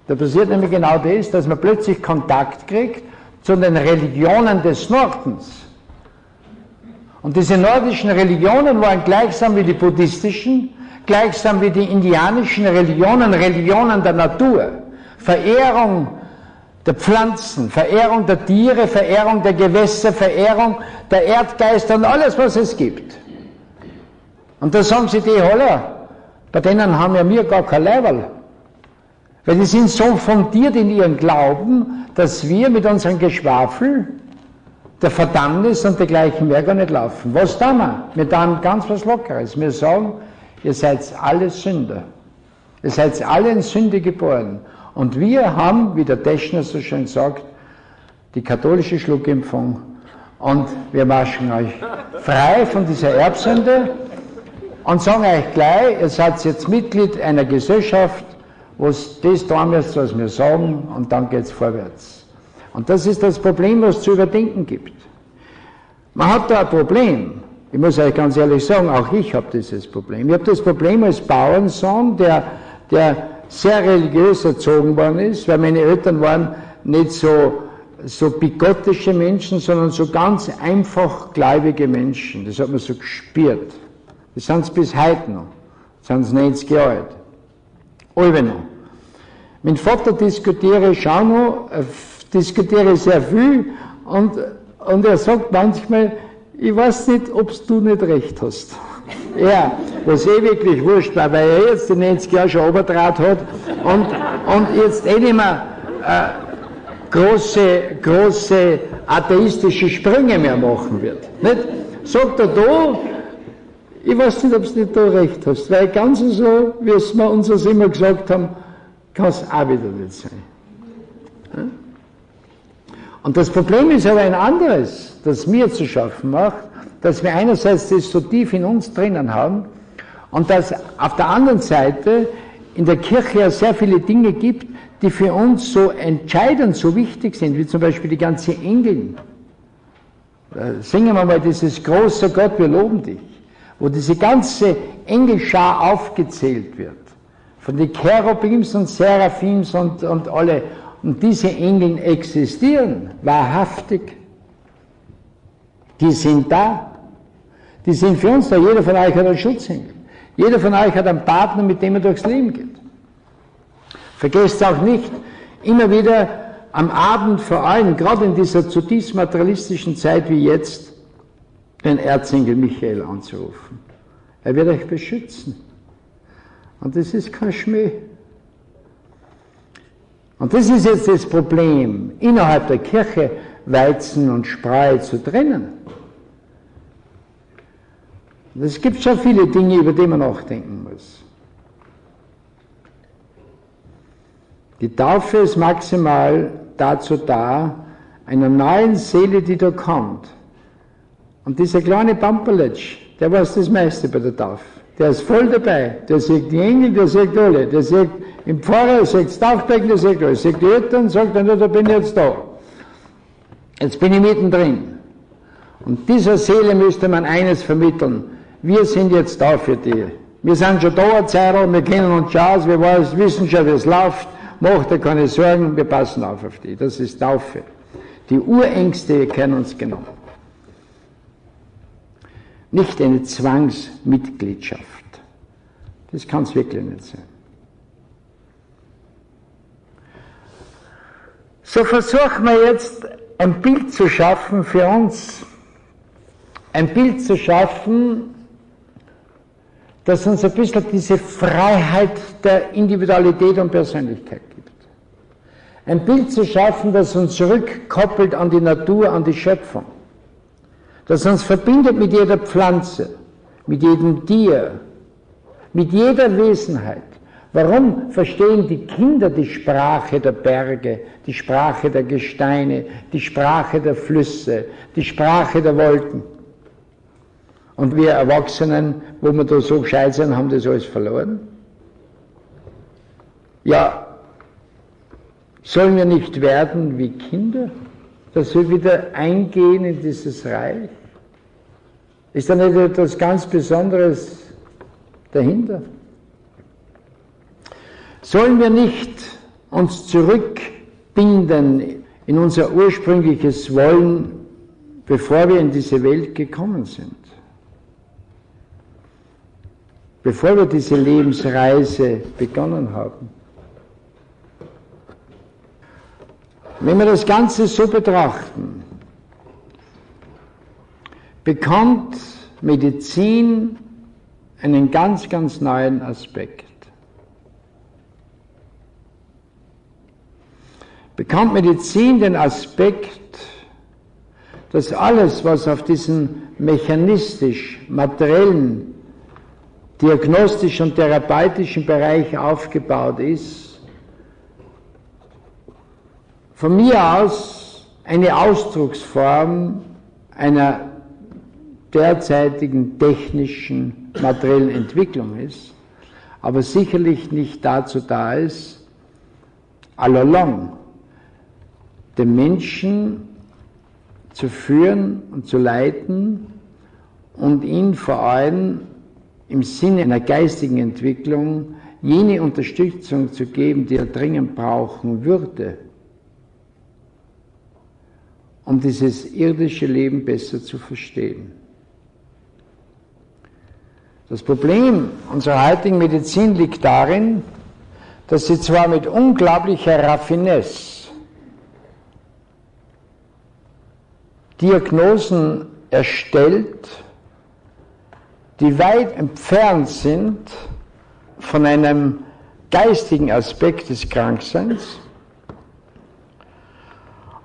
Da passiert nämlich genau das, dass man plötzlich Kontakt kriegt zu den Religionen des Nordens. Und diese nordischen Religionen waren gleichsam wie die buddhistischen, gleichsam wie die indianischen Religionen, Religionen der Natur. Verehrung der Pflanzen, Verehrung der Tiere, Verehrung der Gewässer, Verehrung der Erdgeister und alles, was es gibt. Und da sagen sie die Holler, bei denen haben ja wir gar kein Leiberl. Weil die sind so fundiert in ihren Glauben, dass wir mit unserem Geschwafel der Verdammnis und dergleichen mehr gar nicht laufen. Was tun wir? Wir tun ganz was Lockeres. Wir sagen, ihr seid alle Sünder. Ihr seid alle in Sünde geboren. Und wir haben, wie der Teschner so schön sagt, die katholische Schluckimpfung. Und wir waschen euch frei von dieser Erbsünde und sagen euch gleich, ihr seid jetzt Mitglied einer Gesellschaft, wo es das tun müsst, was wir sagen, und dann geht es vorwärts. Und das ist das Problem, was es zu überdenken gibt. Man hat da ein Problem. Ich muss euch ganz ehrlich sagen, auch ich habe dieses Problem. Ich habe das Problem als Bauernsohn, der sehr religiös erzogen worden ist, weil meine Eltern waren nicht so bigottische Menschen, sondern so ganz einfach gläubige Menschen. Das hat man so gespürt. Das sind es bis heute noch. Das sind 90 Jahre alt. Alle noch. Mit Vater diskutiere ich auch noch, diskutiere sehr viel und er sagt manchmal, ich weiß nicht, ob du nicht recht hast. Ja, was wirklich wurscht war, weil er jetzt die 90 Jahre schon runtergetraut hat und jetzt nicht mehr große atheistische Sprünge mehr machen wird. Nicht? Sagt er da, ich weiß nicht, ob du nicht da recht hast, weil ganz so, wie es wir uns das immer gesagt haben, kann es auch wieder nicht sein. Ja? Und das Problem ist aber ein anderes, das mir zu schaffen macht, dass wir einerseits das so tief in uns drinnen haben und dass auf der anderen Seite in der Kirche ja sehr viele Dinge gibt, die für uns so entscheidend, so wichtig sind, wie zum Beispiel die ganzen Engel. Singen wir mal dieses große Gott, wir loben dich. wo diese ganze Engelschar aufgezählt wird, von den Cherubims und Seraphims und alle, und diese Engel existieren, wahrhaftig. Die sind da. Die sind für uns da. Jeder von euch hat einen Schutzengel. Jeder von euch hat einen Partner, mit dem er durchs Leben geht. Vergesst auch nicht, immer wieder am Abend vor allem, gerade in dieser zutiefst materialistischen Zeit wie jetzt, den Erzengel Michael anzurufen. Er wird euch beschützen. Und das ist kein Schmäh. Und das ist jetzt das Problem, innerhalb der Kirche Weizen und Spreu zu trennen. Es gibt schon viele Dinge, über die man nachdenken muss. Die Taufe ist maximal dazu da, einer neuen Seele, die da kommt. Und dieser kleine Pamperletsch, der weiß das meiste bei der Taufe. Der ist voll dabei. Der sieht die Engel, der sieht alle. Der sieht im Pfarrer, der sieht das Taufbecken, der sieht alles. Der sieht die Eltern, sagt dann, da bin ich jetzt da. Jetzt bin ich mittendrin. Und dieser Seele müsste man eines vermitteln. Wir sind jetzt da für die. Wir sind schon da eine Zeit, wir kennen uns schon aus, wir wissen schon, wie es läuft. Macht dir keine Sorgen, wir passen auf die. Das ist Taufe. Die Urängste kennen uns genommen. Nicht eine Zwangsmitgliedschaft. Das kann es wirklich nicht sein. So versuchen wir jetzt ein Bild zu schaffen für uns. Ein Bild zu schaffen, das uns ein bisschen diese Freiheit der Individualität und Persönlichkeit gibt. Ein Bild zu schaffen, das uns zurückkoppelt an die Natur, an die Schöpfung. Das uns verbindet mit jeder Pflanze, mit jedem Tier, mit jeder Wesenheit. Warum verstehen die Kinder die Sprache der Berge, die Sprache der Gesteine, die Sprache der Flüsse, die Sprache der Wolken? Und wir Erwachsenen, wo wir da so gescheit sind, haben das alles verloren? Ja, sollen wir nicht werden wie Kinder, dass wir wieder eingehen in dieses Reich? Ist da nicht etwas ganz Besonderes dahinter? Sollen wir nicht uns zurückbinden in unser ursprüngliches Wollen, bevor wir in diese Welt gekommen sind? Bevor wir diese Lebensreise begonnen haben. Wenn wir das Ganze so betrachten, bekommt Medizin einen ganz, ganz neuen Aspekt. Bekommt Medizin den Aspekt, dass alles, was auf diesen mechanistisch-materiellen, diagnostischen und therapeutischen Bereich aufgebaut ist, von mir aus eine Ausdrucksform einer derzeitigen technischen, materiellen Entwicklung ist, aber sicherlich nicht dazu da ist, all along den Menschen zu führen und zu leiten und ihn vor allem im Sinne einer geistigen Entwicklung jene Unterstützung zu geben, die er dringend brauchen würde, um dieses irdische Leben besser zu verstehen. Das Problem unserer heutigen Medizin liegt darin, dass sie zwar mit unglaublicher Raffinesse Diagnosen erstellt, die weit entfernt sind von einem geistigen Aspekt des Krankseins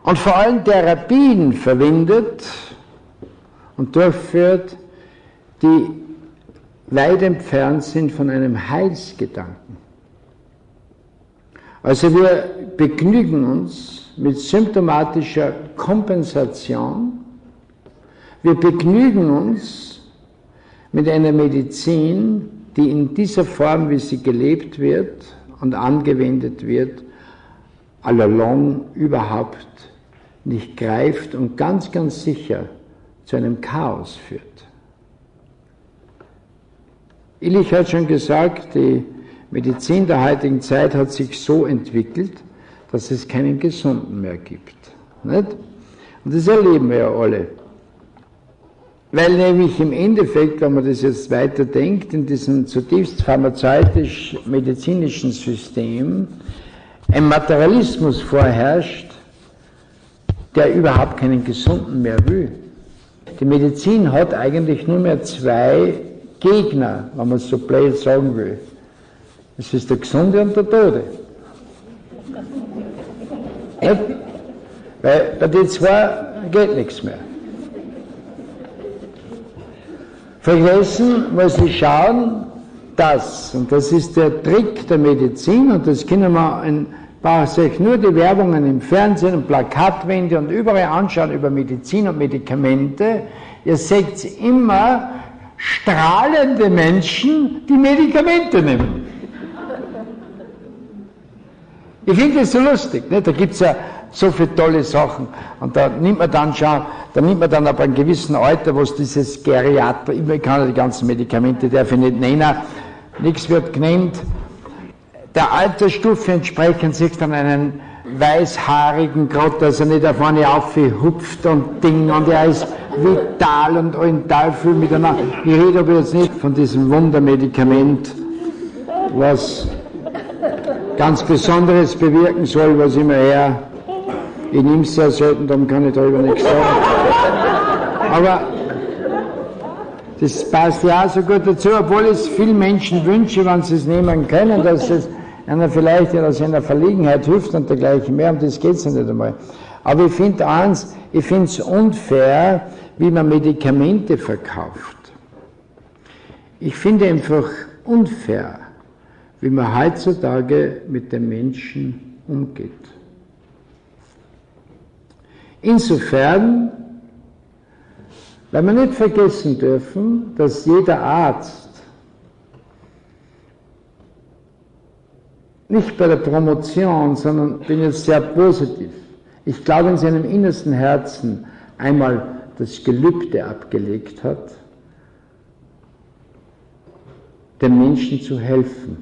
und vor allem Therapien verwendet und durchführt, die weit entfernt sind von einem Heilsgedanken. Also wir begnügen uns mit symptomatischer Kompensation, wir begnügen uns mit einer Medizin, die in dieser Form, wie sie gelebt wird und angewendet wird, all along überhaupt nicht greift und ganz, ganz sicher zu einem Chaos führt. Illich hat schon gesagt, die Medizin der heutigen Zeit hat sich so entwickelt, dass es keinen Gesunden mehr gibt. Nicht? Und das erleben wir ja alle. Weil nämlich im Endeffekt, wenn man das jetzt weiterdenkt, in diesem zutiefst pharmazeutisch-medizinischen System ein Materialismus vorherrscht, der überhaupt keinen Gesunden mehr will. Die Medizin hat eigentlich nur mehr zwei Gegner, wenn man es so blöd sagen will. Das ist der Gesunde und der Tote. Nicht? Weil bei den zwei geht nichts mehr. Vergessen muss ich schauen, dass, und das ist der Trick der Medizin, und das können wir braucht sich nur die Werbungen im Fernsehen und Plakatwände und überall anschauen über Medizin und Medikamente. Ihr seht immer strahlende Menschen, die Medikamente nehmen. Ich finde das so lustig, ne? Da gibt es ja so viele tolle Sachen. Und da nimmt man dann ab einem gewissen Alter, wo es dieses Geriater, ich kann ja die ganzen Medikamente, darf ich nicht nennen, nichts wird genannt. Der Altersstufe entsprechend siehst du dann einen weißhaarigen, gerade dass er nicht auf eine aufhupft und Ding, und er ist vital und allen Teufel miteinander. Ich rede aber jetzt nicht von diesem Wundermedikament, was ganz Besonderes bewirken soll, was immer her. Ich nehme es sehr selten, darum kann ich darüber nichts sagen. Aber das passt ja auch so gut dazu, obwohl es vielen Menschen wünsche, wenn sie es nehmen können, dass es einer vielleicht aus einer Verlegenheit hilft und dergleichen mehr, um das geht es ja nicht einmal. Aber ich finde eins, ich finde es unfair, wie man Medikamente verkauft. Ich finde einfach unfair, wie man heutzutage mit den Menschen umgeht. Insofern, weil wir nicht vergessen dürfen, dass jeder Arzt nicht bei der Promotion, sondern bin jetzt sehr positiv, ich glaube in seinem innersten Herzen einmal das Gelübde abgelegt hat, den Menschen zu helfen.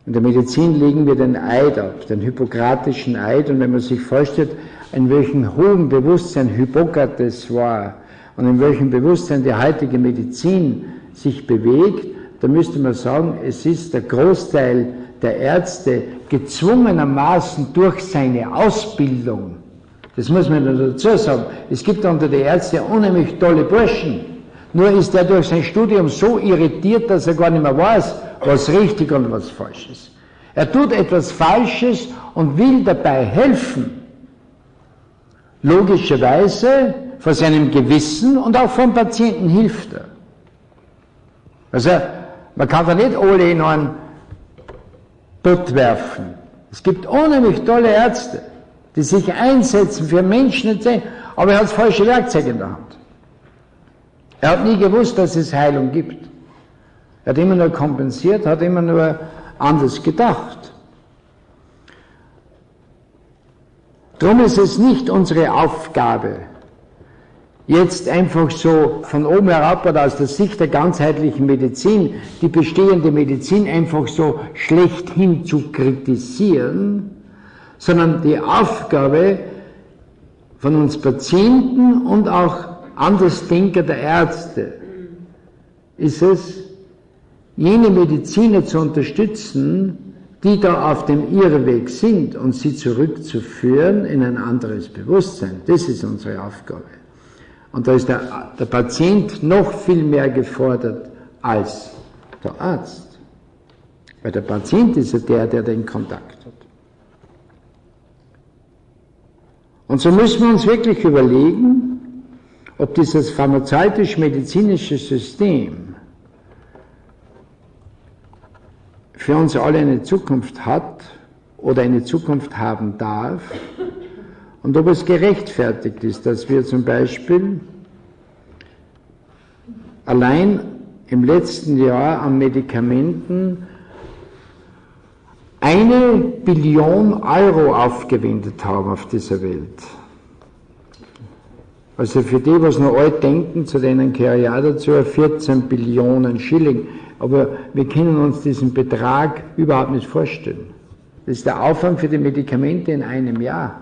In der Medizin legen wir den Eid ab, den hippokratischen Eid, und wenn man sich vorstellt, in welchem hohen Bewusstsein Hippokrates war und in welchem Bewusstsein die heutige Medizin sich bewegt, da müsste man sagen, es ist der Großteil der Ärzte gezwungenermaßen durch seine Ausbildung, das muss man dazu sagen, es gibt unter den Ärzten unheimlich tolle Burschen, nur ist er durch sein Studium so irritiert, dass er gar nicht mehr weiß, was richtig und was falsch ist. Er tut etwas Falsches und will dabei helfen. Logischerweise vor seinem Gewissen und auch vom Patienten hilft er. Also man kann da nicht alle in einen Pott werfen. Es gibt unheimlich tolle Ärzte, die sich einsetzen für Menschen, aber er hat das falsche Werkzeug in der Hand. Er hat nie gewusst, dass es Heilung gibt. Er hat immer nur kompensiert, hat immer nur anders gedacht. Darum ist es nicht unsere Aufgabe, jetzt einfach so von oben herab oder aus der Sicht der ganzheitlichen Medizin die bestehende Medizin einfach so schlechthin zu kritisieren, sondern die Aufgabe von uns Patienten und auch Andersdenker der Ärzte ist es, jene Mediziner zu unterstützen, die da auf dem Irrweg sind, und sie zurückzuführen in ein anderes Bewusstsein. Das ist unsere Aufgabe. Und da ist der Patient noch viel mehr gefordert als der Arzt. Weil der Patient ist ja der den Kontakt hat. Und so müssen wir uns wirklich überlegen, ob dieses pharmazeutisch-medizinische System für uns alle eine Zukunft hat oder eine Zukunft haben darf, und ob es gerechtfertigt ist, dass wir zum Beispiel allein im letzten Jahr an Medikamenten 1 Billion Euro aufgewendet haben auf dieser Welt. Also für die, was noch alt denken, zu denen gehöre ich auch dazu, 14 Billionen Schilling. Aber wir können uns diesen Betrag überhaupt nicht vorstellen. Das ist der Aufwand für die Medikamente in einem Jahr.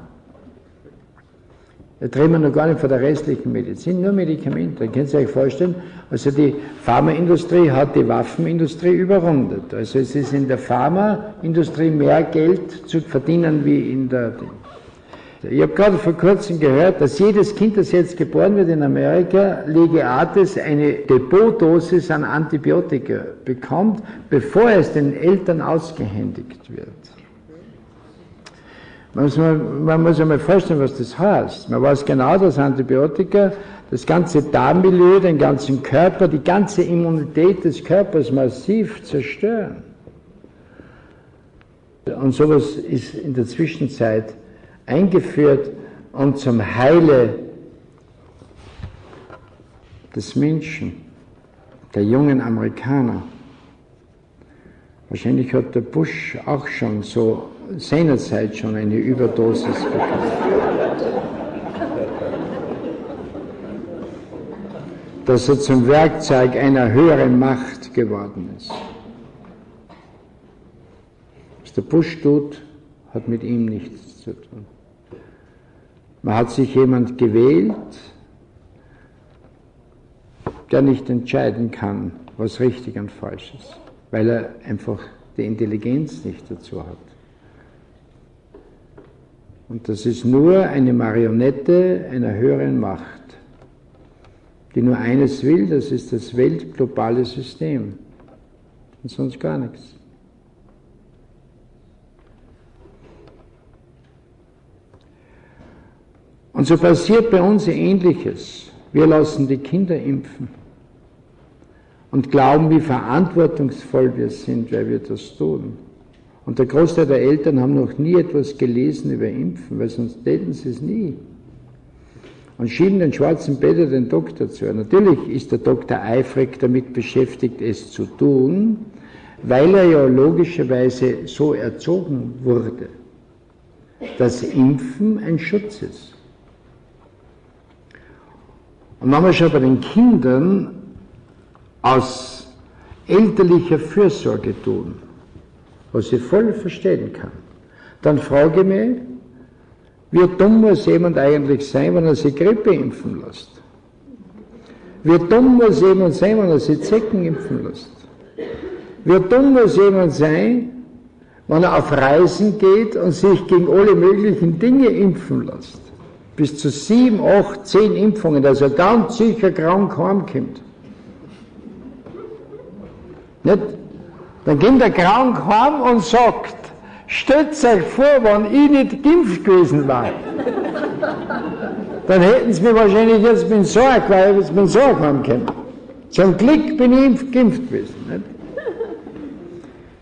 Da reden wir noch gar nicht von der restlichen Medizin, nur Medikamente. Da könnt ihr euch vorstellen, also die Pharmaindustrie hat die Waffenindustrie überrundet. Also es ist in der Pharmaindustrie mehr Geld zu verdienen wie in der... Ich habe gerade vor kurzem gehört, dass jedes Kind, das jetzt geboren wird in Amerika, lege artis eine Depotdosis an Antibiotika bekommt, bevor es den Eltern ausgehändigt wird. Man muss sich mal vorstellen, was das heißt. Man weiß genau, dass Antibiotika das ganze Darmmilieu, den ganzen Körper, die ganze Immunität des Körpers massiv zerstören. Und sowas ist in der Zwischenzeit eingeführt und zum Heile des Menschen, der jungen Amerikaner. Wahrscheinlich hat der Bush auch schon so seinerzeit schon eine Überdosis bekommen. Dass er zum Werkzeug einer höheren Macht geworden ist. Was der Bush tut, hat mit ihm nichts zu tun. Man hat sich jemand gewählt, der nicht entscheiden kann, was richtig und falsch ist, weil er einfach die Intelligenz nicht dazu hat. Und das ist nur eine Marionette einer höheren Macht, die nur eines will, das ist das weltglobale System und sonst gar nichts. Und so passiert bei uns Ähnliches. Wir lassen die Kinder impfen und glauben, wie verantwortungsvoll wir sind, weil wir das tun. Und der Großteil der Eltern haben noch nie etwas gelesen über Impfen, weil sonst täten sie es nie. Und schieben den schwarzen Peter den Doktor zu. Natürlich ist der Doktor eifrig damit beschäftigt, es zu tun, weil er ja logischerweise so erzogen wurde, dass Impfen ein Schutz ist. Und wenn wir schon bei den Kindern aus elterlicher Fürsorge tun, was ich voll verstehen kann, dann frage ich mich, wie dumm muss jemand eigentlich sein, wenn er sich Grippe impfen lässt? Wie dumm muss jemand sein, wenn er sich Zecken impfen lässt? Wie dumm muss jemand sein, wenn er auf Reisen geht und sich gegen alle möglichen Dinge impfen lässt? Bis zu 7, 8, 10 Impfungen, dass er ganz sicher krank heimkommt. Nicht? Dann geht der krank heim und sagt, stellt euch vor, wenn ich nicht geimpft gewesen war. Dann hätten sie mir wahrscheinlich jetzt mit Sorge, weil ich jetzt mit Sorge heimgekommen. Zum Glück bin ich geimpft gewesen. Nicht?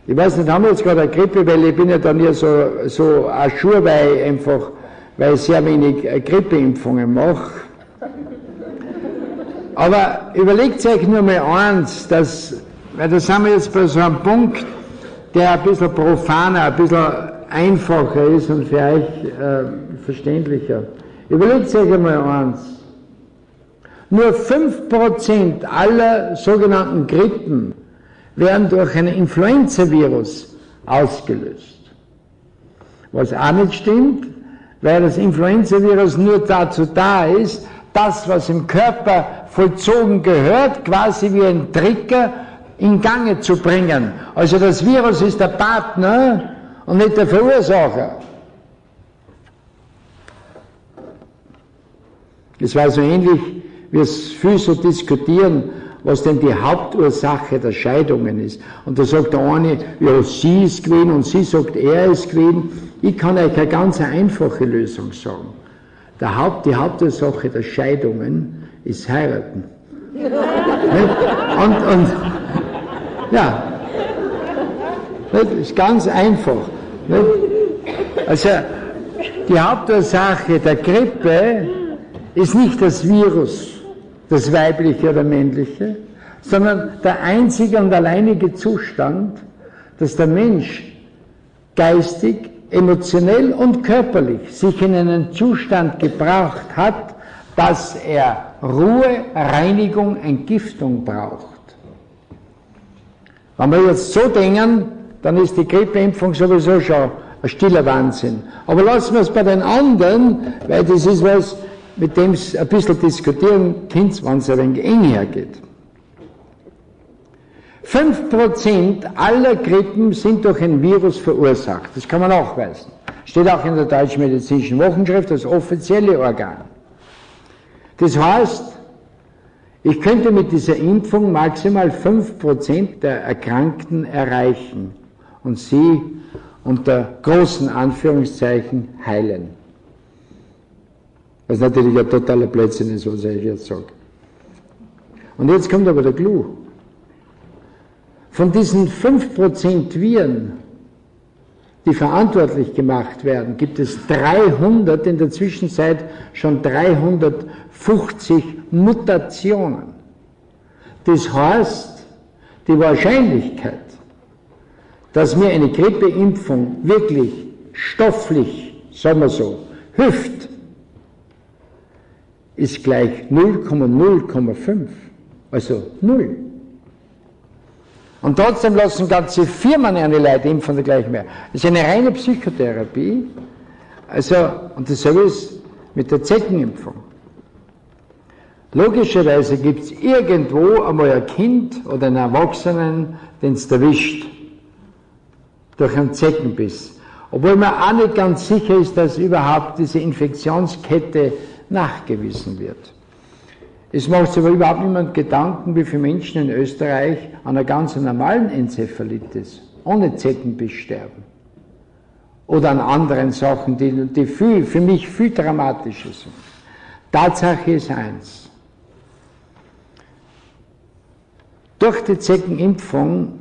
Ich weiß nicht, haben wir jetzt gerade eine Grippe, weil ich bin ja dann hier so à jour, weil ich sehr wenig Grippeimpfungen mache. Aber überlegt euch nur mal eins, weil da sind wir jetzt bei so einem Punkt, der ein bisschen profaner, ein bisschen einfacher ist und für euch verständlicher. Überlegt euch einmal eins. Nur 5% aller sogenannten Grippen werden durch ein Influenzavirus ausgelöst. Was auch nicht stimmt, weil das Influenzavirus nur dazu da ist, das, was im Körper vollzogen gehört, quasi wie ein Trigger in Gange zu bringen. Also das Virus ist der Partner und nicht der Verursacher. Es war so ähnlich, wie es viel so diskutieren, was denn die Hauptursache der Scheidungen ist. Und da sagt der eine, ja, sie ist gewesen und sie sagt, er ist gewesen. Ich kann euch eine ganz einfache Lösung sagen. Die Hauptursache der Scheidungen ist heiraten. und ja, das ist ganz einfach. Also die Hauptursache der Grippe ist nicht das Virus, das weibliche oder männliche, sondern der einzige und alleinige Zustand, dass der Mensch geistig, emotionell und körperlich sich in einen Zustand gebracht hat, dass er Ruhe, Reinigung, Entgiftung braucht. Wenn wir jetzt so denken, dann ist die Grippeimpfung sowieso schon ein stiller Wahnsinn. Aber lassen wir es bei den anderen, weil das ist was, mit dem es ein bisschen diskutieren könnt, wenn es ein wenig eng hergeht. 5% aller Grippen sind durch ein Virus verursacht. Das kann man nachweisen. Steht auch in der Deutschen Medizinischen Wochenschrift als offizielle Organ. Das heißt, ich könnte mit dieser Impfung maximal 5% der Erkrankten erreichen und sie unter großen Anführungszeichen heilen. Was natürlich ein totaler Blödsinn ist, was ich jetzt sage. Und jetzt kommt aber der Clou. Von diesen 5% Viren, die verantwortlich gemacht werden, gibt es 300, in der Zwischenzeit schon 350 Mutationen. Das heißt, die Wahrscheinlichkeit, dass mir eine Grippeimpfung wirklich stofflich, sagen wir so, hilft, ist gleich 0,0,5, also 0. Und trotzdem lassen ganze Firmen eine Leute impfen und gleich mehr. Das ist eine reine Psychotherapie. Also, und dasselbe ist mit der Zeckenimpfung. Logischerweise gibt es irgendwo einmal ein Kind oder einen Erwachsenen, den es erwischt, durch einen Zeckenbiss. Obwohl man auch nicht ganz sicher ist, dass überhaupt diese Infektionskette nachgewiesen wird. Es macht sich aber überhaupt niemand Gedanken, wie viele Menschen in Österreich an einer ganz normalen Enzephalitis ohne Zeckenbiss sterben. Oder an anderen Sachen, die für mich viel dramatischer sind. Tatsache ist eins. Durch die Zeckenimpfung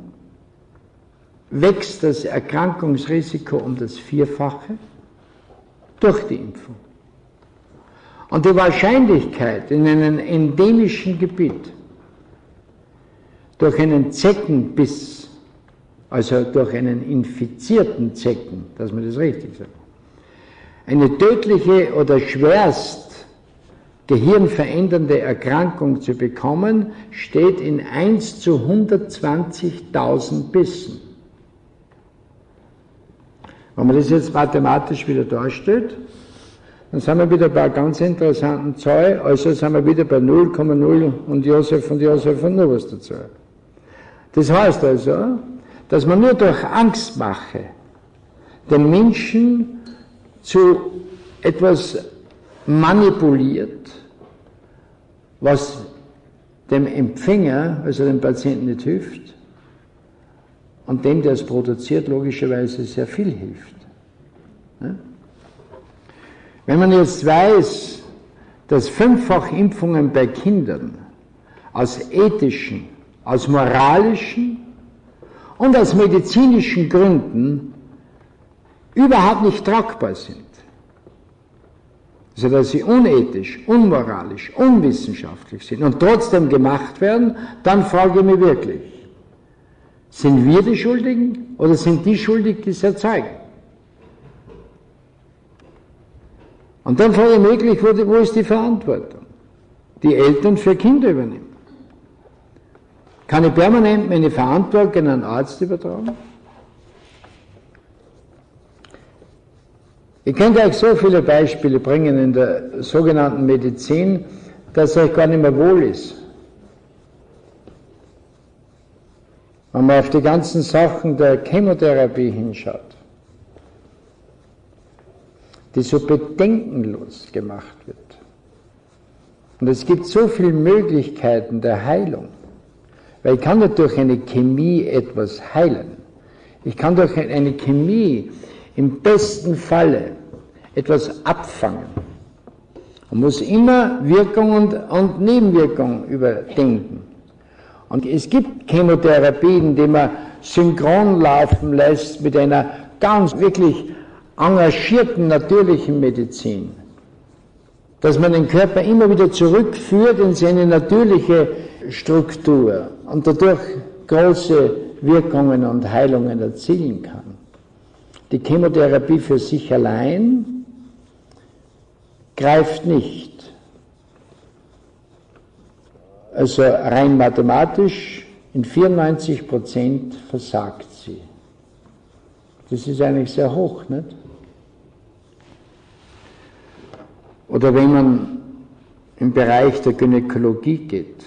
wächst das Erkrankungsrisiko um das Vierfache durch die Impfung. Und die Wahrscheinlichkeit in einem endemischen Gebiet durch einen Zeckenbiss, also durch einen infizierten Zecken, dass man das richtig sagt, eine tödliche oder schwerst gehirnverändernde Erkrankung zu bekommen, steht in 1 zu 120.000 Bissen. Wenn man das jetzt mathematisch wieder darstellt, dann sind wir wieder bei einer ganz interessanten Zahl, also sind wir wieder bei 0,0 und Josef und nur was dazu. Das heißt also, dass man nur durch Angstmache den Menschen zu etwas manipuliert, was dem Empfänger, also dem Patienten nicht hilft, und dem, der es produziert, logischerweise sehr viel hilft. Ja? Wenn man jetzt weiß, dass 5-fach-Impfungen bei Kindern aus ethischen, aus moralischen und aus medizinischen Gründen überhaupt nicht tragbar sind, also dass sie unethisch, unmoralisch, unwissenschaftlich sind und trotzdem gemacht werden, dann frage ich mich wirklich, sind wir die Schuldigen oder sind die schuldig, die es erzeugen? Und dann frage ich wirklich, wo ist die Verantwortung? Die Eltern für Kinder übernehmen. Kann ich permanent meine Verantwortung an einen Arzt übertragen? Ich könnte euch so viele Beispiele bringen in der sogenannten Medizin, dass euch gar nicht mehr wohl ist. Wenn man auf die ganzen Sachen der Chemotherapie hinschaut, die so bedenkenlos gemacht wird. Und es gibt so viele Möglichkeiten der Heilung, weil ich kann nicht durch eine Chemie etwas heilen. Ich kann durch eine Chemie im besten Falle etwas abfangen. Man muss immer Wirkung und Nebenwirkung überdenken. Und es gibt Chemotherapien, die man synchron laufen lässt mit einer ganz wirklich engagierten natürlichen Medizin, dass man den Körper immer wieder zurückführt in seine natürliche Struktur und dadurch große Wirkungen und Heilungen erzielen kann. Die Chemotherapie für sich allein greift nicht. also rein mathematisch, in 94% versagt sie. Das ist eigentlich sehr hoch, nicht? Oder wenn man im Bereich der Gynäkologie geht,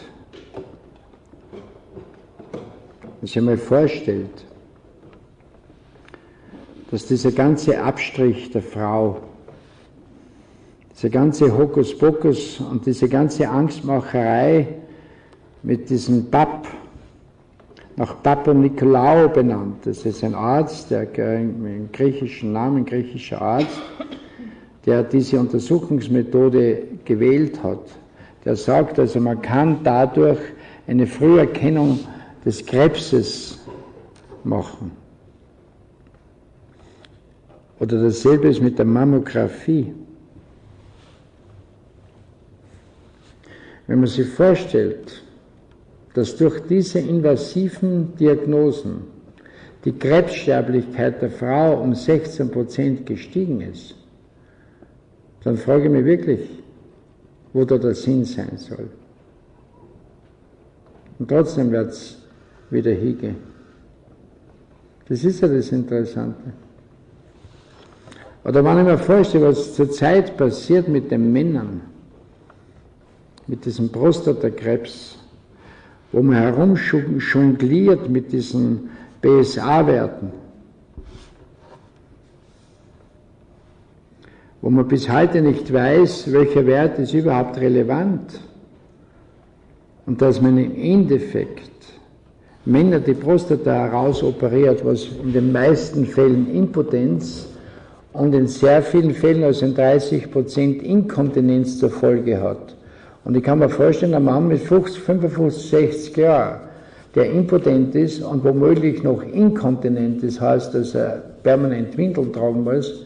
wenn sich einmal vorstellt, dass dieser ganze Abstrich der Frau, dieser ganze Hokuspokus und diese ganze Angstmacherei mit diesem Pap, nach Papa Nikolaou benannt, das ist ein Arzt, der einen griechischen Namen, griechischer Arzt, der diese Untersuchungsmethode gewählt hat, der sagt, also man kann dadurch eine Früherkennung des Krebses machen. Oder dasselbe ist mit der Mammographie. Wenn man sich vorstellt, dass durch diese invasiven Diagnosen die Krebssterblichkeit der Frau um 16% gestiegen ist, dann frage ich mich wirklich, wo da der Sinn sein soll. Und trotzdem wird es wieder hingehen. Das ist ja das Interessante. Oder wenn ich mir vorstelle, was zurzeit passiert mit den Männern, mit diesem Prostatakrebs, wo man herumjongliert mit diesen BSA-Werten, wo man bis heute nicht weiß, welcher Wert ist überhaupt relevant und dass man im Endeffekt Männer die Prostata herausoperiert, was in den meisten Fällen Impotenz und in sehr vielen Fällen, also in 30% Inkontinenz zur Folge hat. Und ich kann mir vorstellen, ein Mann mit 50, 55, 60 Jahren, der impotent ist und womöglich noch inkontinent, das heißt, dass er permanent Windeln tragen muss,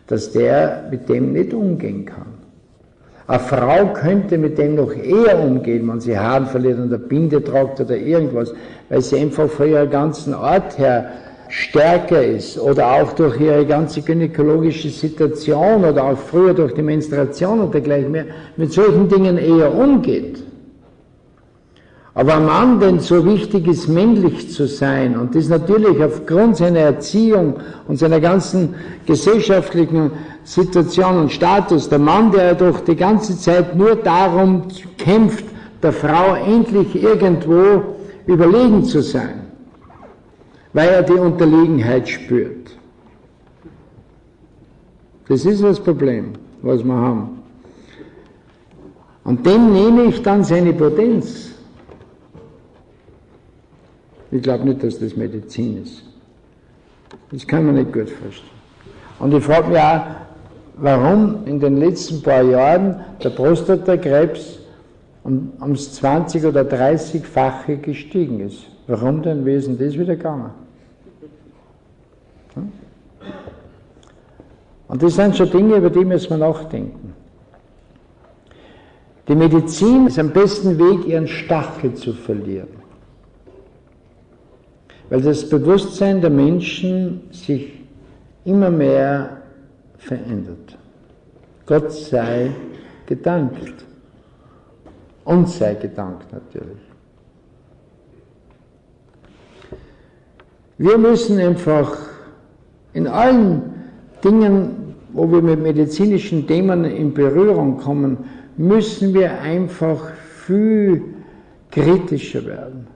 dass der mit dem nicht umgehen kann. Eine Frau könnte mit dem noch eher umgehen, wenn sie Haaren verliert und eine Binde tragt oder irgendwas, weil sie einfach von ihrer ganzen Art her stärker ist oder auch durch ihre ganze gynäkologische Situation oder auch früher durch die Menstruation und dergleichen mehr mit solchen Dingen eher umgeht. Aber ein Mann, den so wichtig ist, männlich zu sein, und das natürlich aufgrund seiner Erziehung und seiner ganzen gesellschaftlichen Situation und Status, der Mann, der doch die ganze Zeit nur darum kämpft, der Frau endlich irgendwo überlegen zu sein, weil er die Unterlegenheit spürt. Das ist das Problem, was wir haben. Und dem nehme ich dann seine Potenz. Ich glaube nicht, dass das Medizin ist. Das kann man nicht gut verstehen. Und ich frage mich auch, warum in den letzten paar Jahren der Prostatakrebs ums 20- oder 30-fache gestiegen ist. Warum denn? Wie ist denn das wieder gegangen? Und das sind schon Dinge, über die müssen wir nachdenken. Die Medizin ist am besten Weg, ihren Stachel zu verlieren. Weil das Bewusstsein der Menschen sich immer mehr verändert. Gott sei gedankt. Uns sei gedankt natürlich. Wir müssen einfach in allen Dingen, wo wir mit medizinischen Themen in Berührung kommen, müssen wir einfach viel kritischer werden.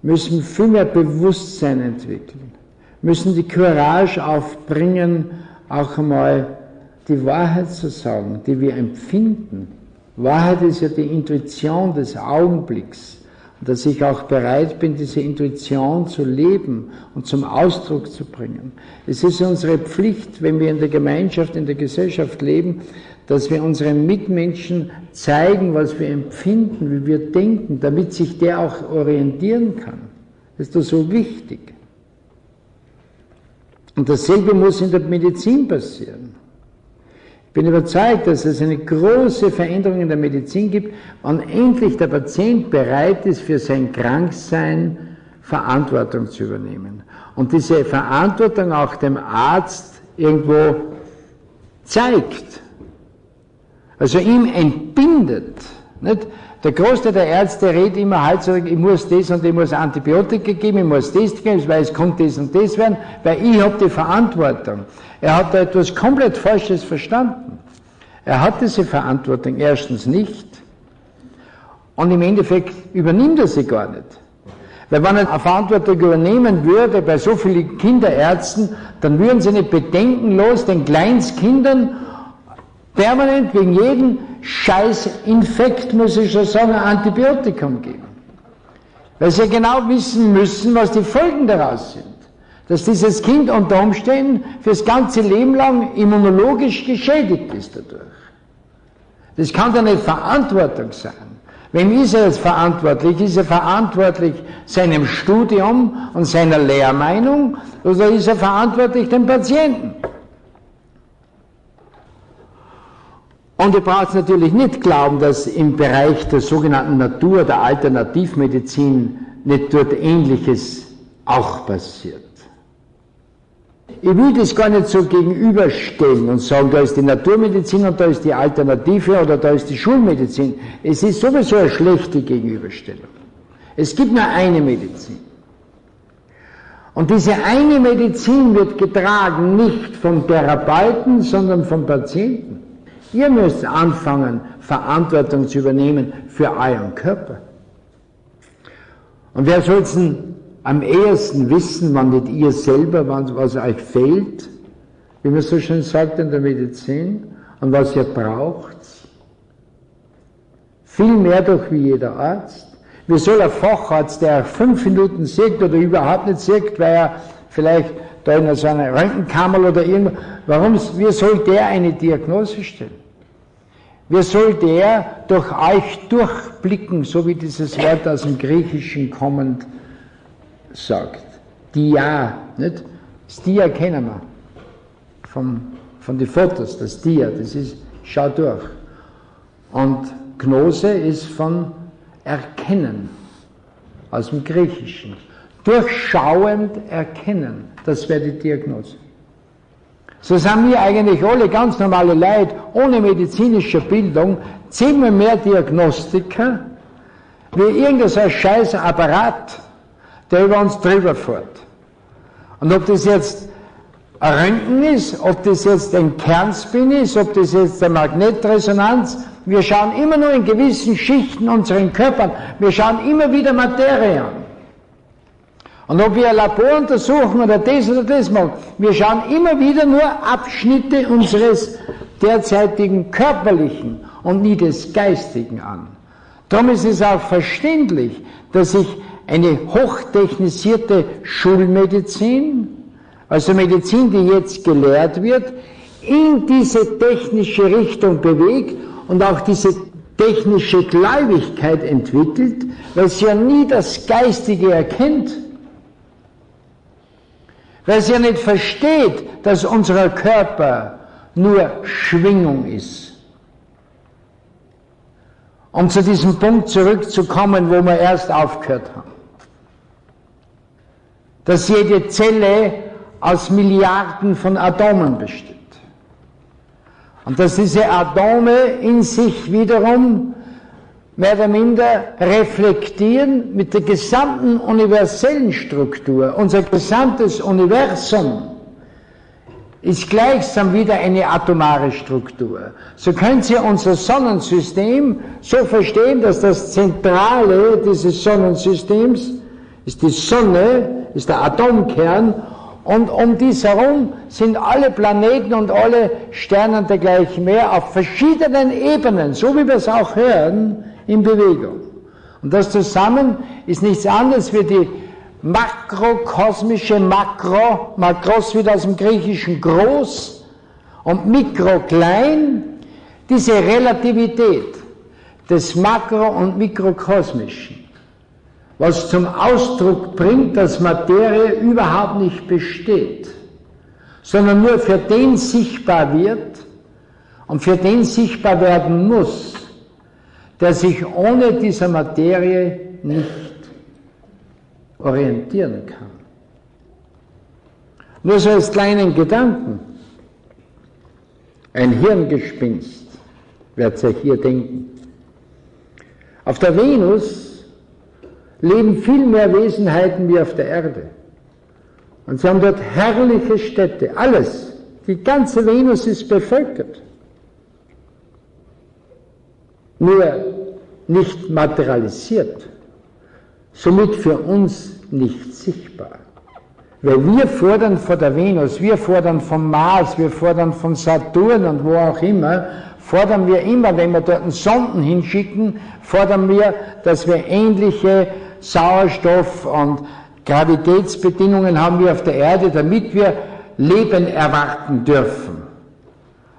Müssen viel mehr Bewusstsein entwickeln, müssen die Courage aufbringen, auch einmal die Wahrheit zu sagen, die wir empfinden. Wahrheit ist ja die Intuition des Augenblicks. Und dass ich auch bereit bin, diese Intuition zu leben und zum Ausdruck zu bringen. Es ist unsere Pflicht, wenn wir in der Gemeinschaft, in der Gesellschaft leben, dass wir unseren Mitmenschen zeigen, was wir empfinden, wie wir denken, damit sich der auch orientieren kann. Das ist doch so wichtig. Und dasselbe muss in der Medizin passieren. Ich bin überzeugt, dass es eine große Veränderung in der Medizin gibt, wenn endlich der Patient bereit ist, für sein Kranksein Verantwortung zu übernehmen. Und diese Verantwortung auch dem Arzt irgendwo zeigt. Also ihm entbindet, Nicht? Der Großteil der Ärzte redet immer heutzutage, ich muss das und ich muss Antibiotika geben, ich muss das geben, weil es kann das und das werden, weil ich habe die Verantwortung. Er hat da etwas komplett Falsches verstanden. Er hat diese Verantwortung erstens nicht und im Endeffekt übernimmt er sie gar nicht. Weil wenn er eine Verantwortung übernehmen würde bei so vielen Kinderärzten, dann würden sie nicht bedenkenlos den Kleinstkindern permanent wegen jedem Scheißinfekt, muss ich schon sagen, ein Antibiotikum geben. Weil sie genau wissen müssen, was die Folgen daraus sind. Dass dieses Kind unter Umständen fürs ganze Leben lang immunologisch geschädigt ist dadurch. Das kann doch nicht Verantwortung sein. Wem ist er jetzt verantwortlich? Ist er verantwortlich seinem Studium und seiner Lehrmeinung oder ist er verantwortlich dem Patienten? Und ihr braucht natürlich nicht glauben, dass im Bereich der sogenannten Natur, der Alternativmedizin, nicht dort Ähnliches auch passiert. Ich will das gar nicht so gegenüberstellen und sagen, da ist die Naturmedizin und da ist die Alternative oder da ist die Schulmedizin. Es ist sowieso eine schlechte Gegenüberstellung. Es gibt nur eine Medizin. Und diese eine Medizin wird getragen nicht vom Therapeuten, sondern vom Patienten. Ihr müsst anfangen, Verantwortung zu übernehmen für euren Körper. Und wer soll es denn am ehesten wissen, wann nicht ihr selber, was euch fehlt, wie man so schön sagt in der Medizin, und was ihr braucht? Viel mehr doch wie jeder Arzt. Wie soll ein Facharzt, der 5 Minuten sieht oder überhaupt nicht sieht, weil er vielleicht da in so einer Röntgenkammer oder irgendwo, wie soll der eine Diagnose stellen? Wie soll der durch euch durchblicken, so wie dieses Wort aus dem Griechischen kommend sagt? Dia, nicht? Das Dia kennen wir von den Fotos, das Dia, das ist, schau durch. Und Gnose ist von Erkennen, aus dem Griechischen. Durchschauend erkennen, das wäre die Diagnose. So sind wir eigentlich alle ganz normale Leute, ohne medizinische Bildung, 10-mal mehr Diagnostiker, wie irgendein scheiß Apparat, der über uns drüber fährt. Und ob das jetzt ein Röntgen ist, ob das jetzt ein Kernspin ist, ob das jetzt eine Magnetresonanz, wir schauen immer nur in gewissen Schichten unseren Körpern, wir schauen immer wieder Materie an. Und ob wir ein Labor untersuchen oder das machen, wir schauen immer wieder nur Abschnitte unseres derzeitigen körperlichen und nie des geistigen an. Darum ist es auch verständlich, dass sich eine hochtechnisierte Schulmedizin, also Medizin, die jetzt gelehrt wird, in diese technische Richtung bewegt und auch diese technische Gläubigkeit entwickelt, weil sie ja nie das Geistige erkennt. Weil sie ja nicht versteht, dass unser Körper nur Schwingung ist. Um zu diesem Punkt zurückzukommen, wo wir erst aufgehört haben. Dass jede Zelle aus Milliarden von Atomen besteht. Und dass diese Atome in sich wiederum mehr oder minder reflektieren mit der gesamten universellen Struktur. Unser gesamtes Universum ist gleichsam wieder eine atomare Struktur. So können Sie unser Sonnensystem so verstehen, dass das Zentrale dieses Sonnensystems ist die Sonne, ist der Atomkern, und um dies herum sind alle Planeten und alle Sterne und dergleichen mehr auf verschiedenen Ebenen, so wie wir es auch hören, in Bewegung. Und das zusammen ist nichts anderes wie die makrokosmische Makros wieder aus dem Griechischen groß und Mikro klein, diese Relativität des Makro- und Mikrokosmischen, was zum Ausdruck bringt, dass Materie überhaupt nicht besteht, sondern nur für den sichtbar wird und für den sichtbar werden muss, der sich ohne diese Materie nicht orientieren kann. Nur so als kleinen Gedanken. Ein Hirngespinst, werdet ihr hier denken. Auf der Venus leben viel mehr Wesenheiten wie auf der Erde. Und sie haben dort herrliche Städte, alles. Die ganze Venus ist bevölkert. Nur nicht materialisiert, somit für uns nicht sichtbar. Weil wir fordern von der Venus, wir fordern vom Mars, wir fordern von Saturn und wo auch immer, fordern wir immer, wenn wir dort Sonden hinschicken, fordern wir, dass wir ähnliche Sauerstoff- und Gravitätsbedingungen haben wie auf der Erde, damit wir Leben erwarten dürfen.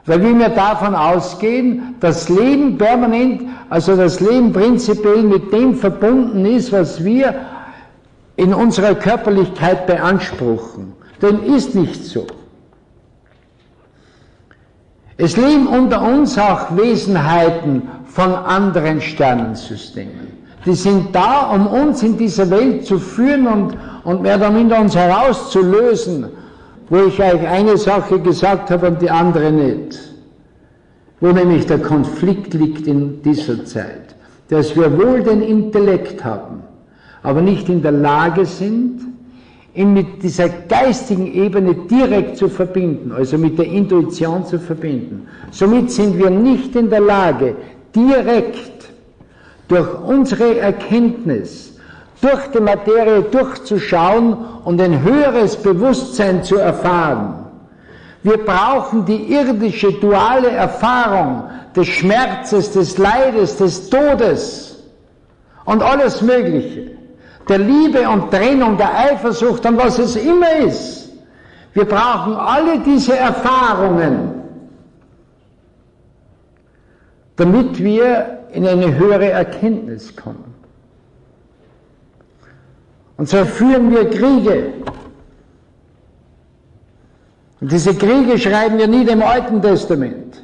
Weil wir davon ausgehen, dass Leben permanent, also das Leben prinzipiell mit dem verbunden ist, was wir in unserer Körperlichkeit beanspruchen. Dem ist nicht so. Es leben unter uns auch Wesenheiten von anderen Sternensystemen. Die sind da, um uns in dieser Welt zu führen und mehr oder minder uns herauszulösen, wo ich euch eine Sache gesagt habe und die andere nicht. Wo nämlich der Konflikt liegt in dieser Zeit, dass wir wohl den Intellekt haben, aber nicht in der Lage sind, ihn mit dieser geistigen Ebene direkt zu verbinden, also mit der Intuition zu verbinden. Somit sind wir nicht in der Lage, direkt durch unsere Erkenntnis, durch die Materie durchzuschauen und ein höheres Bewusstsein zu erfahren. Wir brauchen die irdische, duale Erfahrung des Schmerzes, des Leides, des Todes und alles Mögliche, der Liebe und Trennung, der Eifersucht und was es immer ist. Wir brauchen alle diese Erfahrungen, damit wir in eine höhere Erkenntnis kommen. Und so führen wir Kriege. Und diese Kriege schreiben wir nie im Alten Testament.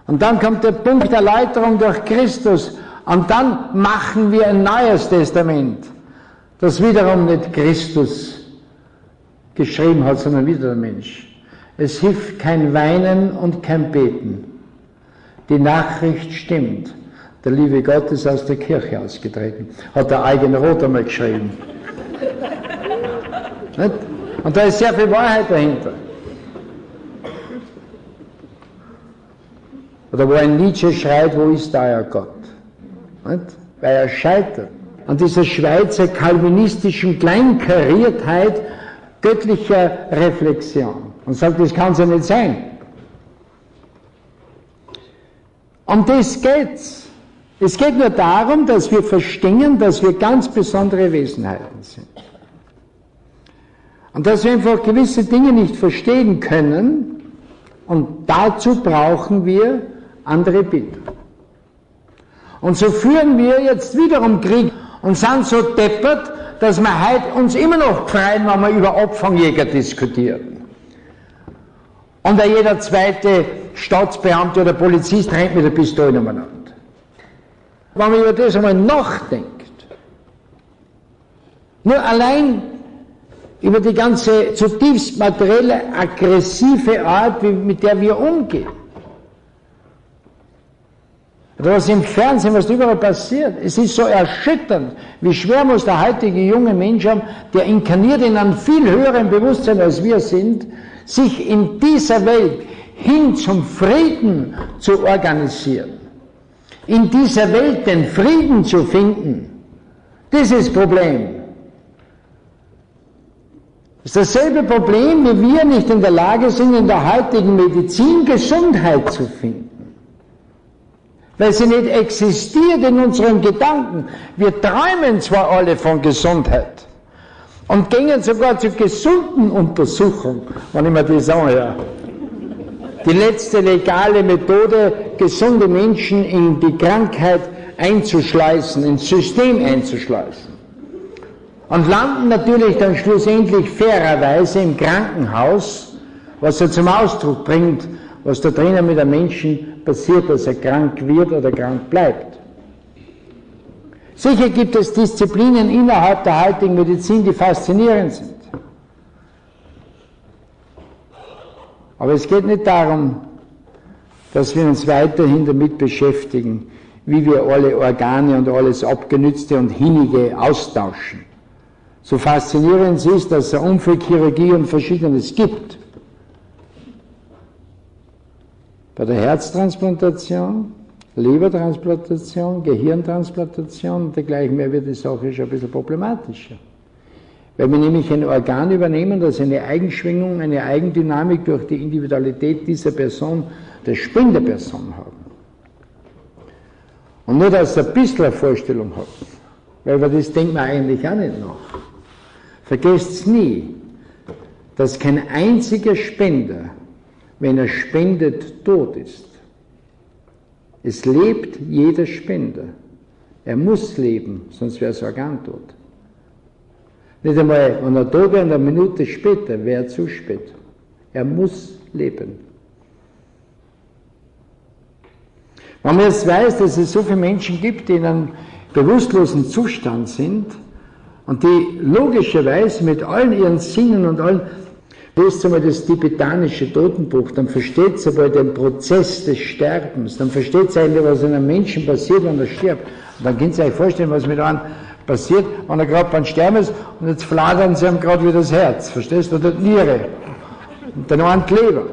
Und dann kommt der Punkt der Erläuterung durch Christus. Und dann machen wir ein neues Testament, das wiederum nicht Christus geschrieben hat, sondern wieder der Mensch. Es hilft kein Weinen und kein Beten. Die Nachricht stimmt. Der liebe Gott ist aus der Kirche ausgetreten. Hat der eigene Roth einmal geschrieben. Nicht? Und da ist sehr viel Wahrheit dahinter. Oder wo ein Nietzsche schreit, wo ist da euer Gott? Nicht? Weil er scheitert. An dieser Schweizer kalvinistischen Kleinkariertheit göttlicher Reflexion. Und sagt, das kann es ja nicht sein. Um das geht's. Es geht nur darum, dass wir verstehen, dass wir ganz besondere Wesenheiten sind. Und dass wir einfach gewisse Dinge nicht verstehen können, und dazu brauchen wir andere Bilder. Und so führen wir jetzt wiederum Krieg und sind so deppert, dass wir heute uns immer noch freuen, wenn wir über Abfangjäger diskutieren. Und jeder zweite Staatsbeamte oder Polizist rennt mit der Pistole umeinander. Wenn man über das einmal nachdenkt, nur allein über die ganze zutiefst materielle, aggressive Art, mit der wir umgehen. Oder was im Fernsehen, was überall passiert, es ist so erschütternd, wie schwer muss der heutige junge Mensch haben, der inkarniert in einem viel höheren Bewusstsein als wir sind, sich in dieser Welt hin zum Frieden zu organisieren. In dieser Welt den Frieden zu finden, das ist das Problem. Das ist dasselbe Problem, wie wir nicht in der Lage sind, in der heutigen Medizin Gesundheit zu finden. Weil sie nicht existiert in unseren Gedanken. Wir träumen zwar alle von Gesundheit und gehen sogar zu gesunden Untersuchungen, wenn ich mir das anhöre. Die letzte legale Methode, gesunde Menschen in die Krankheit einzuschleusen, ins System einzuschleusen. Und landen natürlich dann schlussendlich fairerweise im Krankenhaus, was er zum Ausdruck bringt, was da drinnen mit einem Menschen passiert, dass er krank wird oder krank bleibt. Sicher gibt es Disziplinen innerhalb der heutigen Medizin, die faszinierend sind. Aber es geht nicht darum, dass wir uns weiterhin damit beschäftigen, wie wir alle Organe und alles Abgenützte und Hinnige austauschen. So faszinierend es ist, dass es Unfallchirurgie und Verschiedenes gibt. Bei der Herztransplantation, Lebertransplantation, Gehirntransplantation und dergleichen mehr wird die Sache schon ein bisschen problematischer. Weil wir nämlich ein Organ übernehmen, das eine Eigenschwingung, eine Eigendynamik durch die Individualität dieser Person, der Spenderperson haben. Und nur, dass ihr ein bisschen eine Vorstellung habt, weil über das denkt man eigentlich auch nicht nach. Vergesst nie, dass kein einziger Spender, wenn er spendet, tot ist. Es lebt jeder Spender. Er muss leben, sonst wäre das Organ tot. Nicht einmal, wenn er tot wäre, eine Minute später, wäre zu spät. Er muss leben. Wenn man jetzt weiß, dass es so viele Menschen gibt, die in einem bewusstlosen Zustand sind und die logischerweise mit allen ihren Sinnen und allen, lest einmal das tibetanische Totenbuch, dann versteht ihr einmal den Prozess des Sterbens, dann versteht ihr eigentlich, was einem Menschen passiert, wenn er stirbt. Und dann könnt ihr euch vorstellen, was mit einem passiert, wenn er gerade beim Sterben ist und jetzt fladern sie ihm gerade wieder das Herz, verstehst du, oder die Niere und dann noch die Leber.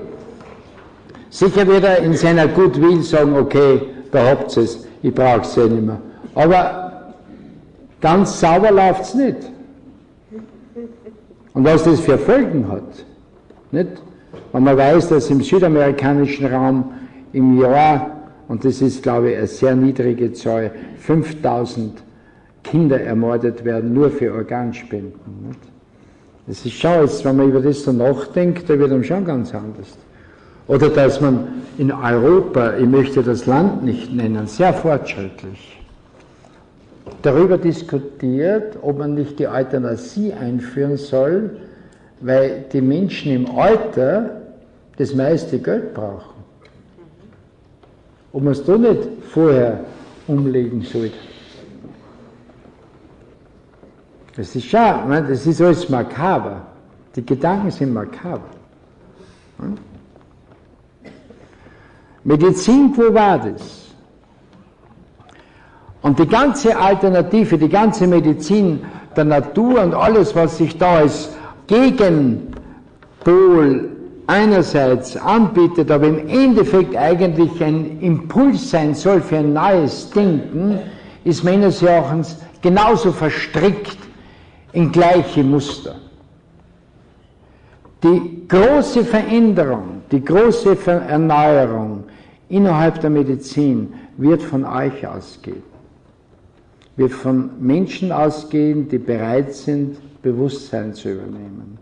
Sicher wird er in seiner Gutwill sagen, okay, da habt ihr es, ich brauche es nicht mehr. Aber ganz sauber läuft es nicht. Und was das für Folgen hat, nicht? Wenn man weiß, dass im südamerikanischen Raum im Jahr, und das ist, glaube ich, eine sehr niedrige Zahl, 5000 Kinder ermordet werden, nur für Organspenden. Nicht? Das ist schon jetzt, wenn man über das so nachdenkt, da wird einem schon ganz anders. Oder dass man in Europa, ich möchte das Land nicht nennen, sehr fortschrittlich, darüber diskutiert, ob man nicht die Euthanasie einführen soll, weil die Menschen im Alter das meiste Geld brauchen. Ob man es da nicht vorher umlegen sollte. Das ist schon, das ist alles makaber. Die Gedanken sind makaber. Medizin, wo war das? Und die ganze Alternative, die ganze Medizin der Natur und alles, was sich da als Gegenpol einerseits anbietet, aber im Endeffekt eigentlich ein Impuls sein soll für ein neues Denken, ist meines Erachtens genauso verstrickt in gleiche Muster. Die große Veränderung, die große Erneuerung innerhalb der Medizin wird von euch ausgehen. Wird von Menschen ausgehen, die bereit sind, Bewusstsein zu übernehmen,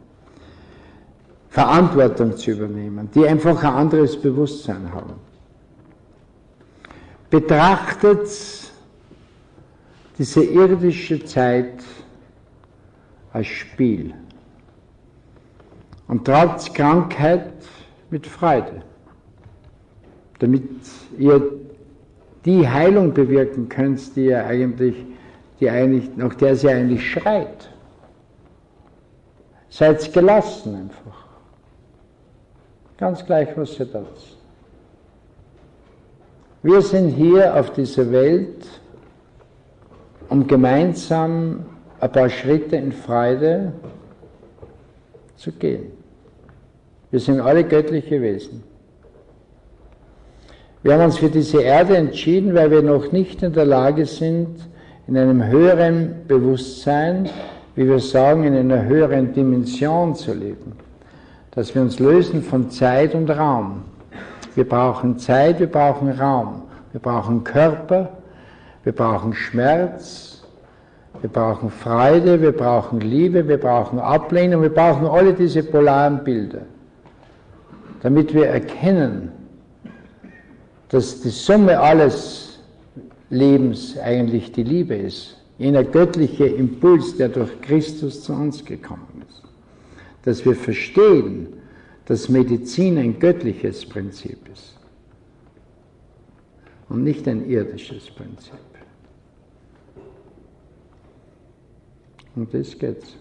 Verantwortung zu übernehmen, die einfach ein anderes Bewusstsein haben. Betrachtet diese irdische Zeit als Spiel und tragt Krankheit mit Freude, damit ihr die Heilung bewirken könnt, nach der sie eigentlich schreit. Seid gelassen einfach. Ganz gleich, was ihr tut. Wir sind hier auf dieser Welt, um gemeinsam ein paar Schritte in Freude zu gehen. Wir sind alle göttliche Wesen. Wir haben uns für diese Erde entschieden, weil wir noch nicht in der Lage sind, in einem höheren Bewusstsein, wie wir sagen, in einer höheren Dimension zu leben. Dass wir uns lösen von Zeit und Raum. Wir brauchen Zeit, wir brauchen Raum. Wir brauchen Körper, wir brauchen Schmerz, wir brauchen Freude, wir brauchen Liebe, wir brauchen Ablehnung, wir brauchen alle diese polaren Bilder. Damit wir erkennen, dass die Summe alles Lebens eigentlich die Liebe ist, jener göttliche Impuls, der durch Christus zu uns gekommen ist. Dass wir verstehen, dass Medizin ein göttliches Prinzip ist und nicht ein irdisches Prinzip. Um das geht's.